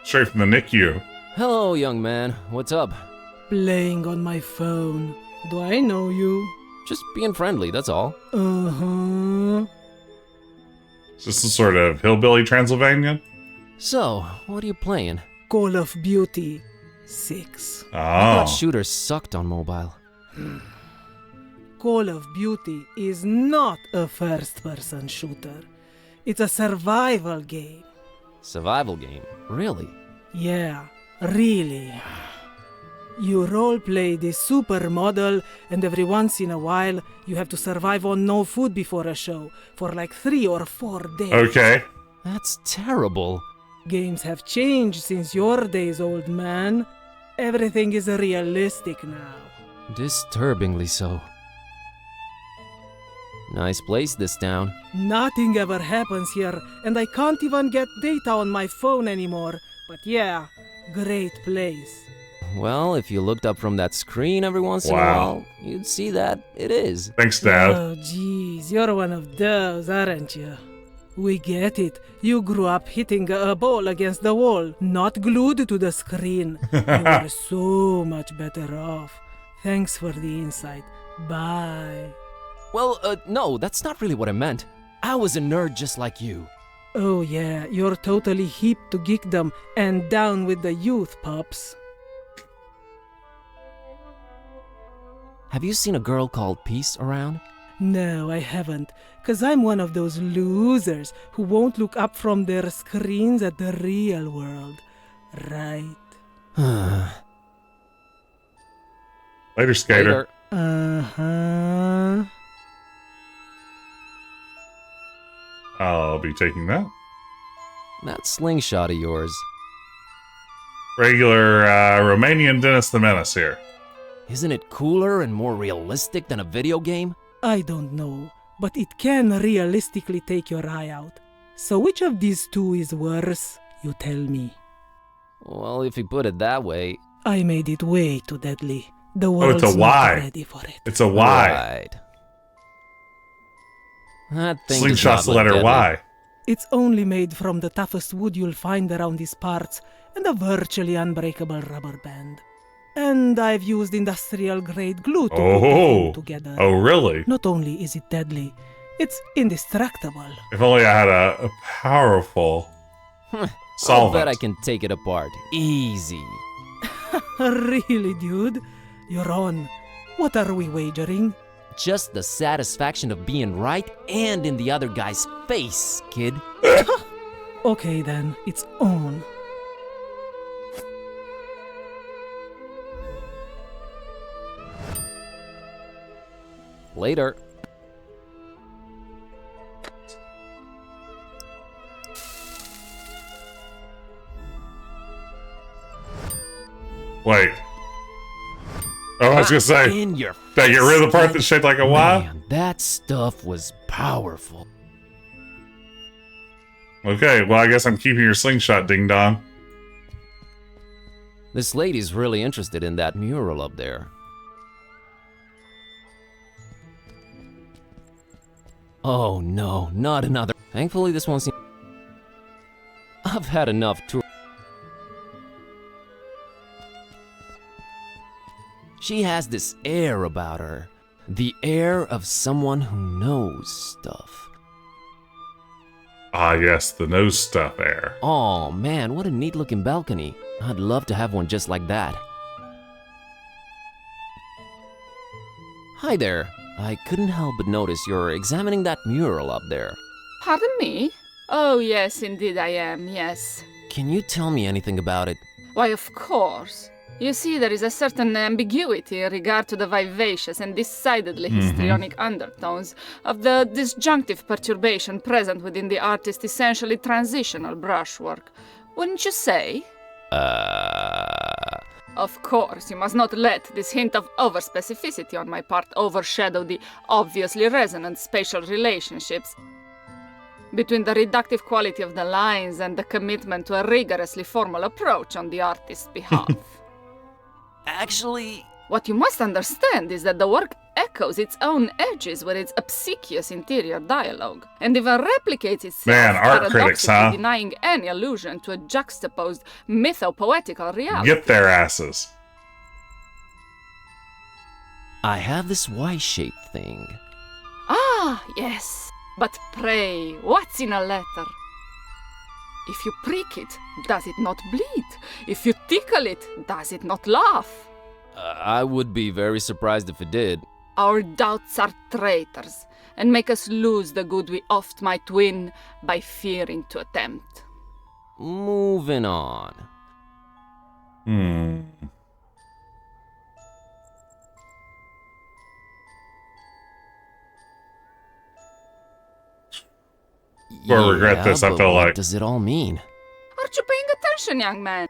Straight from the NICU. Hello, young man. What's up? Playing on my phone. Do I know you? Just being friendly, that's all. Uh-huh. Is this some sort of hillbilly Transylvanian? So, what are you playing? Call of Duty 6. Oh. I thought shooters sucked on mobile. Call of Duty is not a first-person shooter. It's a survival game. Survival game? Really? Yeah, really. You roleplay this supermodel, and every once in a while, you have to survive on no food before a show for like 3 or 4 days. Okay. That's terrible. Games have changed since your days, old man. Everything is realistic now. Disturbingly so. Nice place, this town. Nothing ever happens here, and I can't even get data on my phone anymore. But yeah, great place. Well, if you looked up from that screen every once in a while, you'd see that it is. Thanks, Dad. Oh, jeez, you're one of those, aren't you? We get it. You grew up hitting a ball against the wall, not glued to the screen. You are so much better off. Thanks for the insight. Bye. Well, no, that's not really what I meant. I was a nerd just like you. Oh yeah, you're totally hip to geekdom and down with the youth, pups. Have you seen a girl called Peace around? No, I haven't, 'cause I'm one of those losers who won't look up from their screens at the real world. Right? Later, skater. Uh-huh. I'll be taking that. That slingshot of yours. Regular Romanian Dennis the Menace here. Isn't it cooler and more realistic than a video game? I don't know, but it can realistically take your eye out. So which of these two is worse? You tell me. Well, if you put it that way... I made it way too deadly. The Oh, world's it's a not Y. ready for it. It's a Y. Right. That thing Slingshot's does the not look letter deadly. Y. It's only made from the toughest wood you'll find around these parts, and a virtually unbreakable rubber band. And I've used industrial-grade glue to put the thing together. Oh, really? Not only is it deadly, it's indestructible. If only I had a powerful I'll solvent. bet I can take it apart. Easy. Really, dude? You're on. What are we wagering? Just the satisfaction of being right and in the other guy's face, kid. Okay then, it's on. Later. Wait. Oh, I was gonna say. In your Did I get rid of the part that's shaped like a Y? Man, that stuff was powerful. Okay, well, I guess I'm keeping your slingshot, ding dong. This lady's really interested in that mural up there. Oh no, not another. Thankfully, this one seems. I've had enough tour. She has this air about her. The air of someone who knows stuff. Ah, yes, the nose stuff air. Oh man, what a neat looking balcony. I'd love to have one just like that. Hi there. I couldn't help but notice you're examining that mural up there. Pardon me? Oh, yes, indeed I am, yes. Can you tell me anything about it? Why, of course. You see, there is a certain ambiguity in regard to the vivacious and decidedly histrionic undertones of the disjunctive perturbation present within the artist's essentially transitional brushwork. Wouldn't you say? Of course, you must not let this hint of overspecificity on my part overshadow the obviously resonant spatial relationships between the reductive quality of the lines and the commitment to a rigorously formal approach on the artist's behalf. Actually... What you must understand is that the work echoes its own edges with its obsequious interior dialogue, and even replicates itself, Man, art critics, huh? denying any allusion to a juxtaposed mytho-poetical reality. Get their asses. I have this Y-shaped thing. Ah, yes. But pray, what's in a letter? If you prick it, does it not bleed? If you tickle it, does it not laugh? I would be very surprised if it did. Our doubts are traitors, and make us lose the good we oft might win by fearing to attempt. Moving on. Or regret this, I but feel what like. does it all mean? Aren't you paying attention, young man?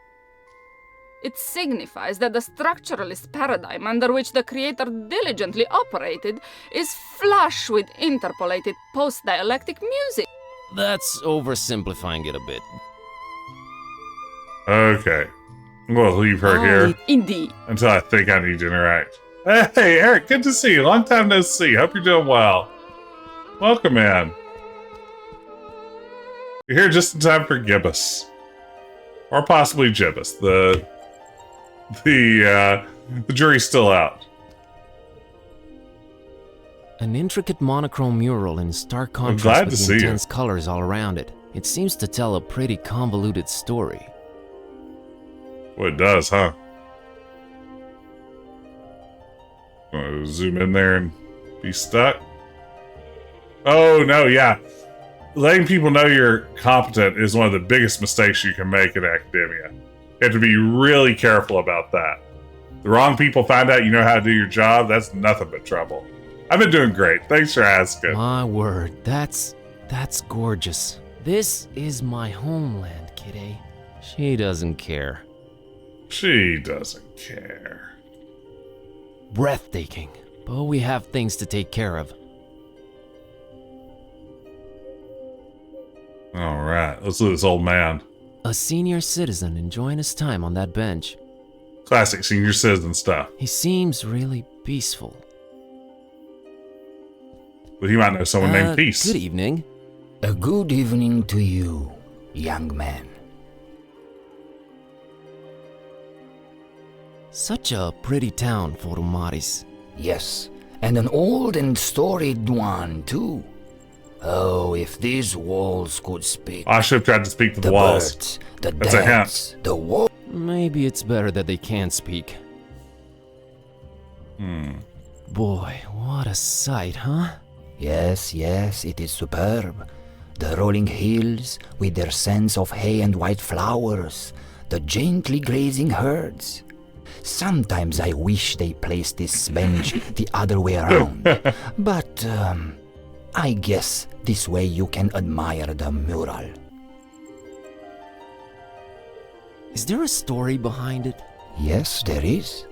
It signifies that the structuralist paradigm under which the creator diligently operated is flush with interpolated post-dialectic music. That's oversimplifying it a bit. Okay. We'll leave her here. Indeed. Until I think I need to interact. Hey, Eric, good to see you. Long time no see. Hope you're doing well. Welcome in. You're here just in time for Gibbous. Or possibly Gibbous. The jury's still out. An intricate monochrome mural in stark glad contrast to with see the you. intense colors all around it. It seems to tell a pretty convoluted story. Well, it does, huh? Zoom in there and be stuck. Oh, no, yeah. Letting people know you're competent is one of the biggest mistakes you can make in academia. You have to be really careful about that. The wrong people find out you know how to do your job, that's nothing but trouble. I've been doing great. Thanks for asking. My word, that's gorgeous. This is my homeland, Kitty. She doesn't care. She doesn't care. Breathtaking, but we have things to take care of. All right, let's look at this old man. A senior citizen enjoying his time on that bench. Classic senior citizen stuff. He seems really peaceful. But he might know someone named Peace. Good evening. A good evening to you, young man. Such a pretty town, Forumaris. Yes, and an old and storied one, too. Oh, if these walls could speak. I should have tried to speak to the walls. Birds, the That's a dance, hint. the wall. Maybe it's better that they can't speak. Boy, what a sight, huh? Yes, it is superb. The rolling hills with their scents of hay and white flowers, the gently grazing herds. Sometimes I wish they placed this bench the other way around. But, I guess this way you can admire the mural. Is there a story behind it? Yes, there is.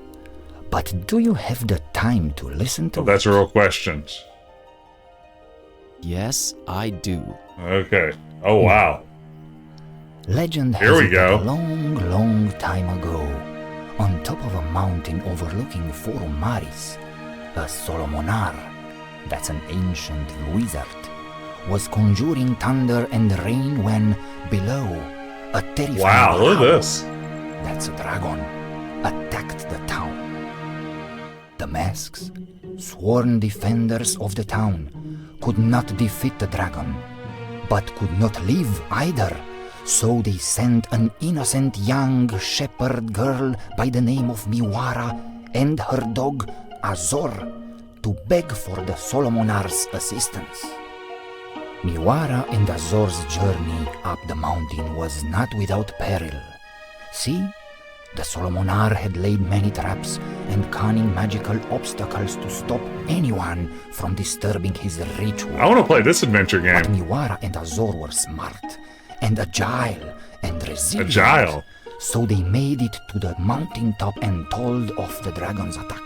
But do you have the time to listen to it? That's a real question. Yes, I do. Okay. Oh, wow. Legend has Here we it go. that a long, long time ago, on top of a mountain overlooking Forumaris, a Solomonar, that's an ancient wizard, was conjuring thunder and rain when, below, a terrifying Wow, look at howl, this. that's a dragon, attacked the town. The masks, sworn defenders of the town, could not defeat the dragon, but could not live either. So they sent an innocent young shepherd girl by the name of Miwara and her dog Azor to beg for the Solomonar's assistance. Miwara and Azor's journey up the mountain was not without peril. See, the Solomonar had laid many traps and cunning magical obstacles to stop anyone from disturbing his ritual. I want to play this adventure game. But Miwara and Azor were smart and agile and resilient. Agile? So they made it to the mountaintop and told off the dragon's attack.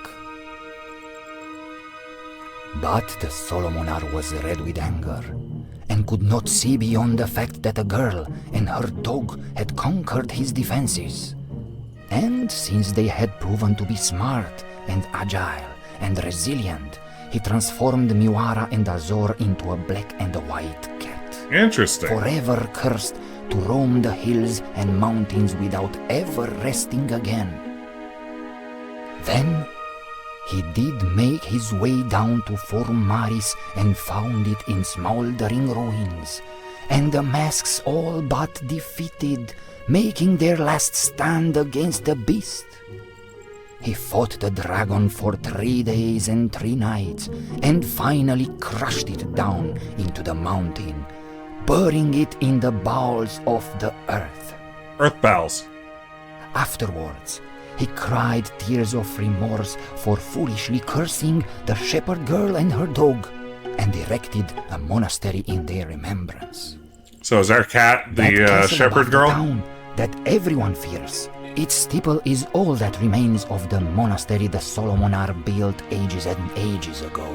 But the Solomonar was red with anger and could not see beyond the fact that a girl and her dog had conquered his defenses. And since they had proven to be smart and agile and resilient, he transformed Miwara and Azor into a black and a white cat. Interesting. Forever cursed to roam the hills and mountains without ever resting again. Then he did make his way down to Forumaris and found it in smoldering ruins, and the masks all but defeated, making their last stand against the beast. He fought the dragon for 3 days and 3 nights, and finally crushed it down into the mountain, burying it in the bowels of the earth. Earth bowels. Afterwards, he cried tears of remorse for foolishly cursing the shepherd girl and her dog, and erected a monastery in their remembrance. So is our cat That the castle shepherd above girl? the town that everyone fears. Its steeple is all that remains of the monastery the Solomonar built ages and ages ago.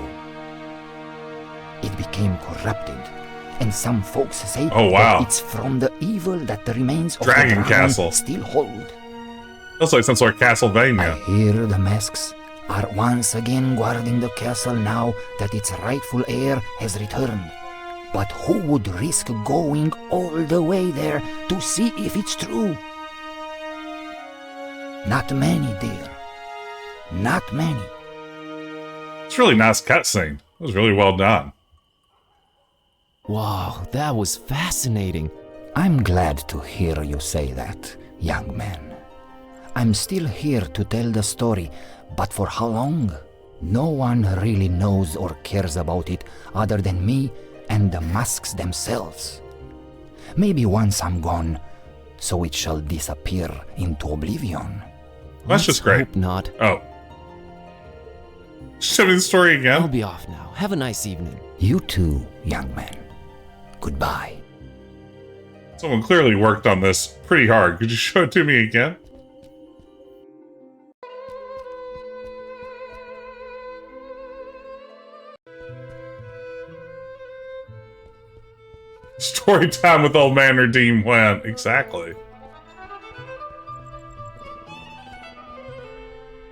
It became corrupted, and some folks say that it's from the evil that the remains of Dragon the dragon Castle. still hold. Looks like some sort of Castlevania. Here the masks are once again guarding the castle now that its rightful heir has returned. But who would risk going all the way there to see if it's true? Not many, dear. Not many. It's a really nice cutscene. That was really well done. Wow, that was fascinating. I'm glad to hear you say that, young man. I'm still here to tell the story, but for how long? No one really knows or cares about it other than me and the masks themselves. Maybe once I'm gone, so it shall disappear into oblivion. That's just great. Hope not. Oh. Show me the story again. I'll be off now. Have a nice evening. You too, young man. Goodbye. Someone clearly worked on this pretty hard. Could you show it to me again? Story time with Old Man Redeem when? Exactly.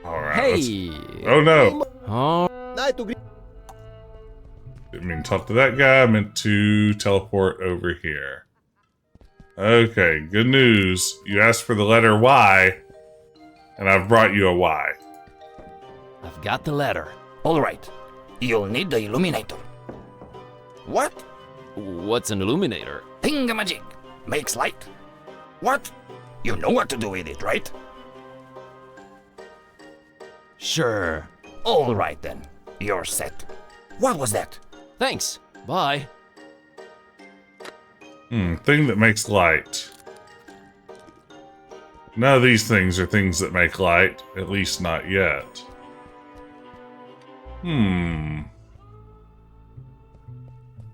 Alright. Hey! Oh no! Oh. Didn't mean to talk to that guy. I meant to teleport over here. Okay, good news. You asked for the letter Y, and I've brought you a Y. I've got the letter. All right. You'll need the illuminator. What? What's an illuminator? Thingamajig. Makes light. What? You know what to do with it, right? Sure. All right then. You're set. What was that? Thanks. Bye. Thing that makes light. None of these things are things that make light. At least not yet.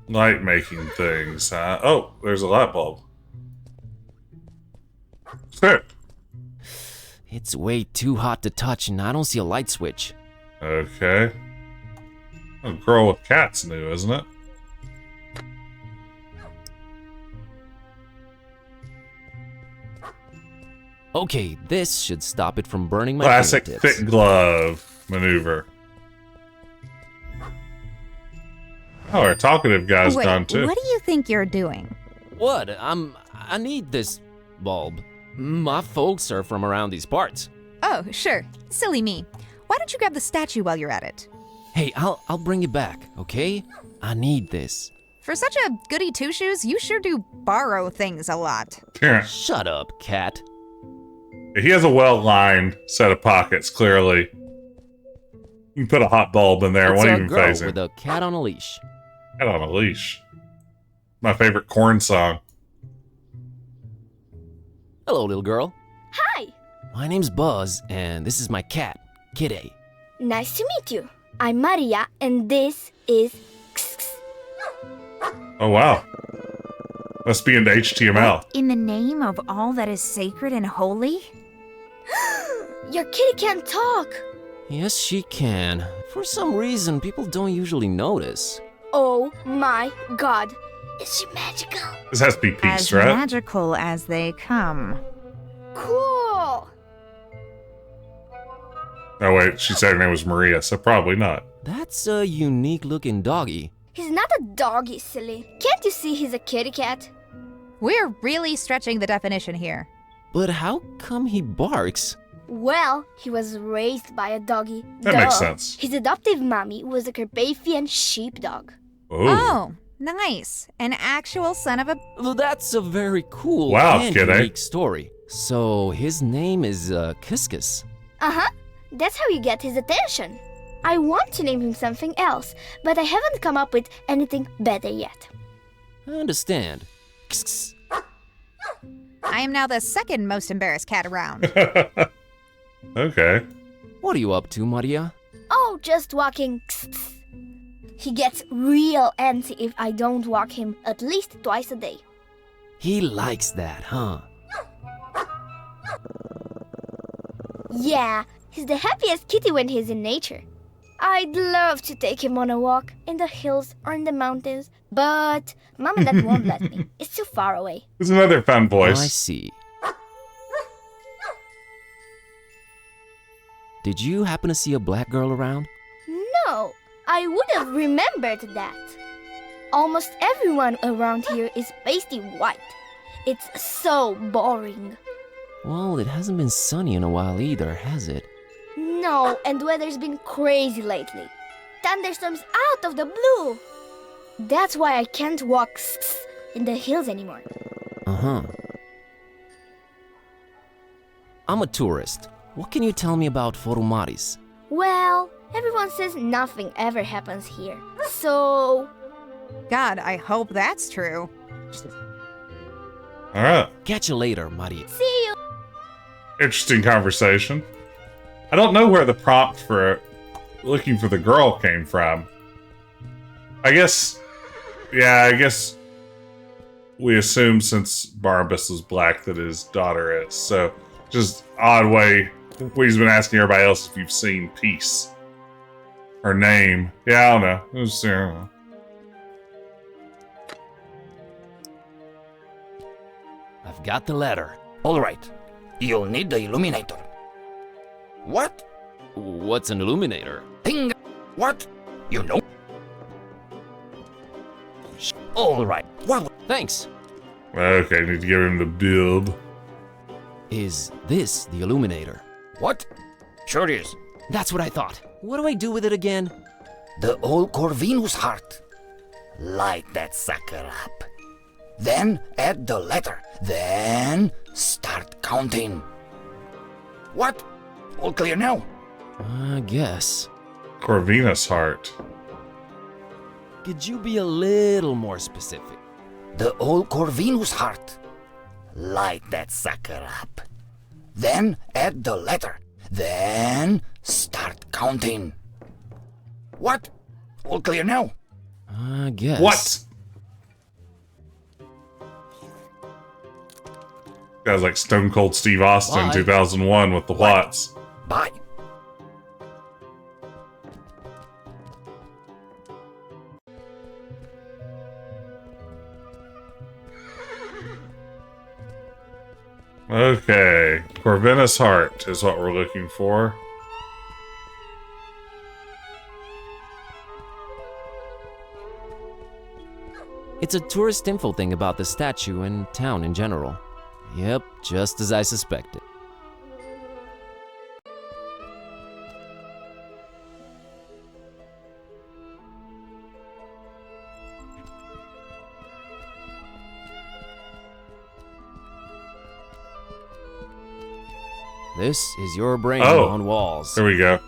Light making things, huh? Oh, there's a light bulb. There. It's way too hot to touch and I don't see a light switch. Okay. A girl with cats new, isn't it? Okay, this should stop it from burning my Classic fingertips. thick glove maneuver. Oh, our talkative guy's Wait, gone too. what do you think you're doing? What? I need this bulb. My folks are from around these parts. Oh, sure. Silly me. Why don't you grab the statue while you're at it? Hey, I'll bring it back, okay? I need this. For such a goody two-shoes, you sure do borrow things a lot. Yeah. Shut up, cat. He has a well-lined set of pockets, clearly. You can put a hot bulb in there. It's Won't a even girl phase him. with a cat on a leash. Cat on a leash. My favorite corn song. Hello, little girl. Hi! My name's Buzz, and this is my cat, Kitty. Nice to meet you. I'm Maria, and this is... Oh, wow. Must be into HTML. In the name of all that is sacred and holy? Your kitty can't talk! Yes, she can. For some reason, people don't usually notice. Oh my god. Is she magical? This has to be peace, As right? magical as they come. Cool! Oh, wait. She said her name was Maria, so probably not. That's a unique-looking doggy. He's not a doggy, silly. Can't you see he's a kitty cat? We're really stretching the definition here. But how come he barks? Well, he was raised by a doggy. That makes sense. His adoptive mommy was a Carpathian sheepdog. Oh, nice. An actual son of a... Well, that's a very cool Wow, and kid, eh? unique story. So his name is Kiskus. Uh-huh. That's how you get his attention. I want to name him something else, but I haven't come up with anything better yet. I understand. I am now the second most embarrassed cat around. Okay. What are you up to, Maria? Oh, just walking. He gets real antsy if I don't walk him at least twice a day. He likes that, huh? Yeah, he's the happiest kitty when he's in nature. I'd love to take him on a walk in the hills or in the mountains, but Mom and Dad won't let me. It's too far away. There's another fun voice. I see. Did you happen to see a black girl around? No, I would have remembered that. Almost everyone around here is pasty white. It's so boring. Well, it hasn't been sunny in a while either, has it? No, and weather's been crazy lately. thunderstorms out of the blue. That's why I can't walk in the hills anymore. Uh-huh. I'm a tourist. What can you tell me about Forumaris? Well, everyone says nothing ever happens here. So... God, I hope that's true. All right. Catch you later, Maria. See you. Interesting conversation. I don't know where the prompt for looking for the girl came from. I guess we assume since Barnabus is black that his daughter is. So just odd way he's been asking everybody else if you've seen Peace. Her name. Yeah, I don't know. I don't know. I've got the letter. All right. You'll need the illuminator. What? What's an illuminator? Thing. What? You know? All right. Well, thanks. Okay, need to give him the build. Is this the illuminator? What? Sure is. That's what I thought. What do I do with it again? The old Corvinus heart. Light that sucker up. Then add the letter. Then start counting. What? All clear now? I guess. Corvinus heart. Could you be a little more specific? The old Corvinus heart. Light that sucker up. Then add the letter. Then start counting. What? All clear now? I guess. What? Guys like Stone Cold Steve Austin, Bye. 2001 with the Watts. Bye. Okay, Corvinus heart is what we're looking for. It's a tourist info thing about the statue and town in general. Yep, just as I suspected. This is your brain on walls. Here we go.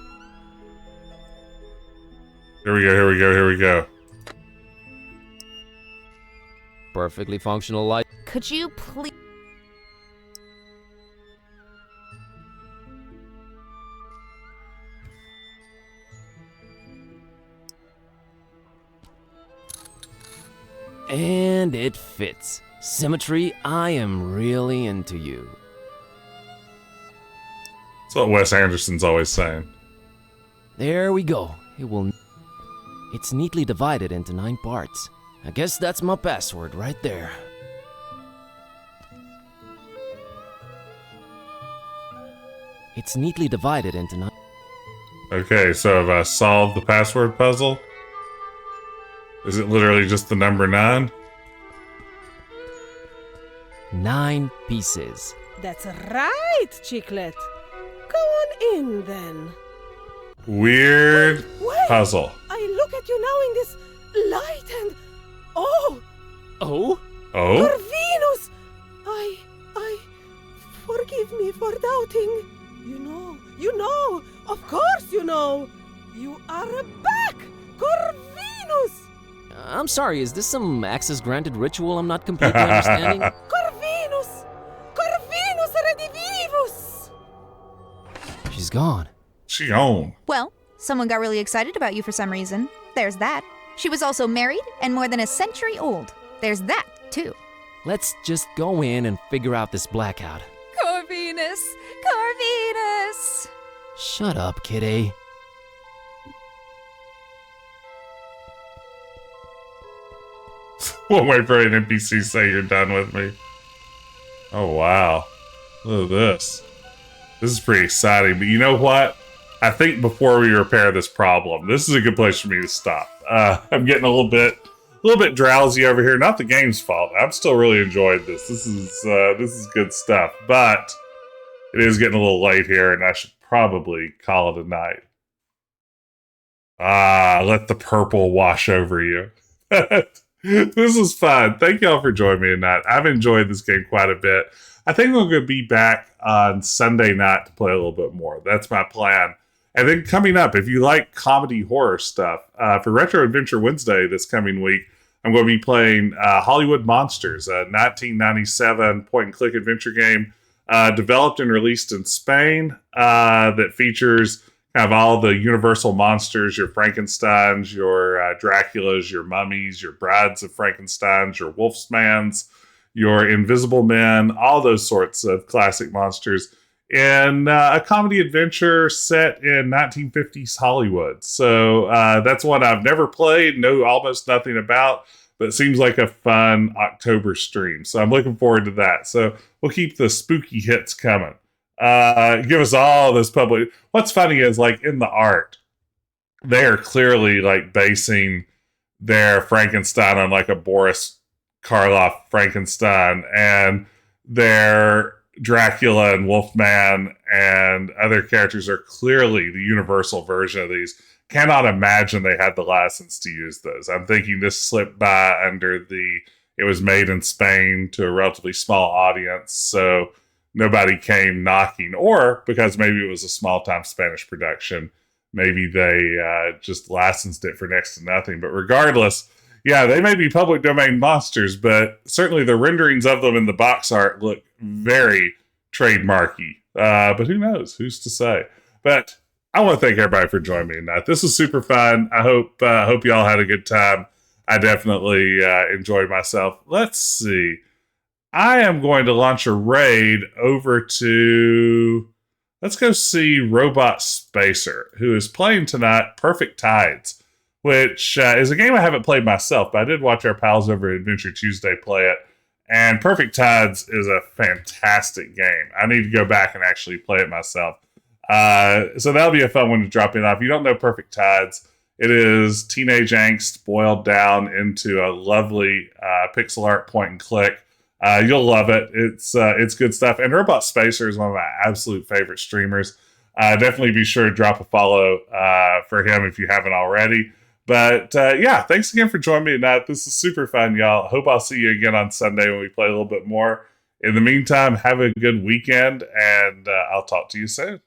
Here we go, here we go, here we go. Perfectly functional light. Could you please... And it fits. Symmetry, I am really into you. That's what Wes Anderson's always saying. There we go. It's neatly divided into 9 parts. I guess that's my password right there. It's neatly divided into 9. Okay, so have I solved the password puzzle? Is it literally just the number 9? 9 pieces. That's right, Chiclet. Go on in then. Weird puzzle. I look at you now in this light and... Oh! Oh? Oh? Corvinus! I... Forgive me for doubting. You know, of course you know. You are back, Corvinus! I'm sorry, is this some access granted ritual I'm not completely understanding? Corvinus! Corvinus redivivus! She's gone. She gone. Well, someone got really excited about you for some reason. There's that. She was also married and more than a century old. There's that, too. Let's just go in and figure out this blackout. Corvinus! Corvinus! Shut up, kitty. Won't wait for an NPC to say you're done with me. Oh, wow. Look at this. This is pretty exciting, but you know what? I think before we repair this problem, this is a good place for me to stop. I'm getting a little bit drowsy over here. Not the game's fault. I'm still really enjoying this. This is good stuff, but it is getting a little late here, and I should probably call it a night. Let the purple wash over you. This is fun. Thank y'all for joining me tonight. I've enjoyed this game quite a bit. I think we're going to be back on Sunday night to play a little bit more. That's my plan. And then coming up, if you like comedy horror stuff, for Retro Adventure Wednesday this coming week, I'm going to be playing Hollywood Monsters, a 1997 point-and-click adventure game developed and released in Spain that features kind of all the universal monsters, your Frankensteins, your Draculas, your mummies, your brides of Frankensteins, your Wolfsmans, your Invisible Men, all those sorts of classic monsters in a comedy adventure set in 1950s Hollywood. So that's one I've never played, know almost nothing about, but it seems like a fun October stream. So I'm looking forward to that. So we'll keep the spooky hits coming. Give us all this public. What's funny is, like, in the art, they're clearly like basing their Frankenstein on like a Boris Karloff Frankenstein, and their Dracula and Wolfman and other characters are clearly the universal version of these. Cannot imagine they had the license to use those. I'm thinking this slipped by under it was made in Spain to a relatively small audience, so nobody came knocking, or because maybe it was a small-time Spanish production, maybe they just licensed it for next to nothing. But regardless, yeah, they may be public domain monsters, but certainly the renderings of them in the box art look very trademarky. But who knows? Who's to say? But I want to thank everybody for joining me tonight. This was super fun. I hope y'all had a good time. I definitely enjoyed myself. Let's see. I am going to launch a raid over to, let's go see Robot Spacer, who is playing tonight Perfect Tides, which is a game I haven't played myself, but I did watch our pals over at Adventure Tuesday play it. And Perfect Tides is a fantastic game. I need to go back and actually play it myself. So that'll be a fun one to drop in on. If you don't know Perfect Tides, it is teenage angst boiled down into a lovely pixel art point and click. You'll love it. It's good stuff. And Robot Spacer is one of my absolute favorite streamers. Definitely be sure to drop a follow for him if you haven't already. But yeah, thanks again for joining me tonight. This is super fun, y'all. Hope I'll see you again on Sunday when we play a little bit more. In the meantime, have a good weekend, and I'll talk to you soon.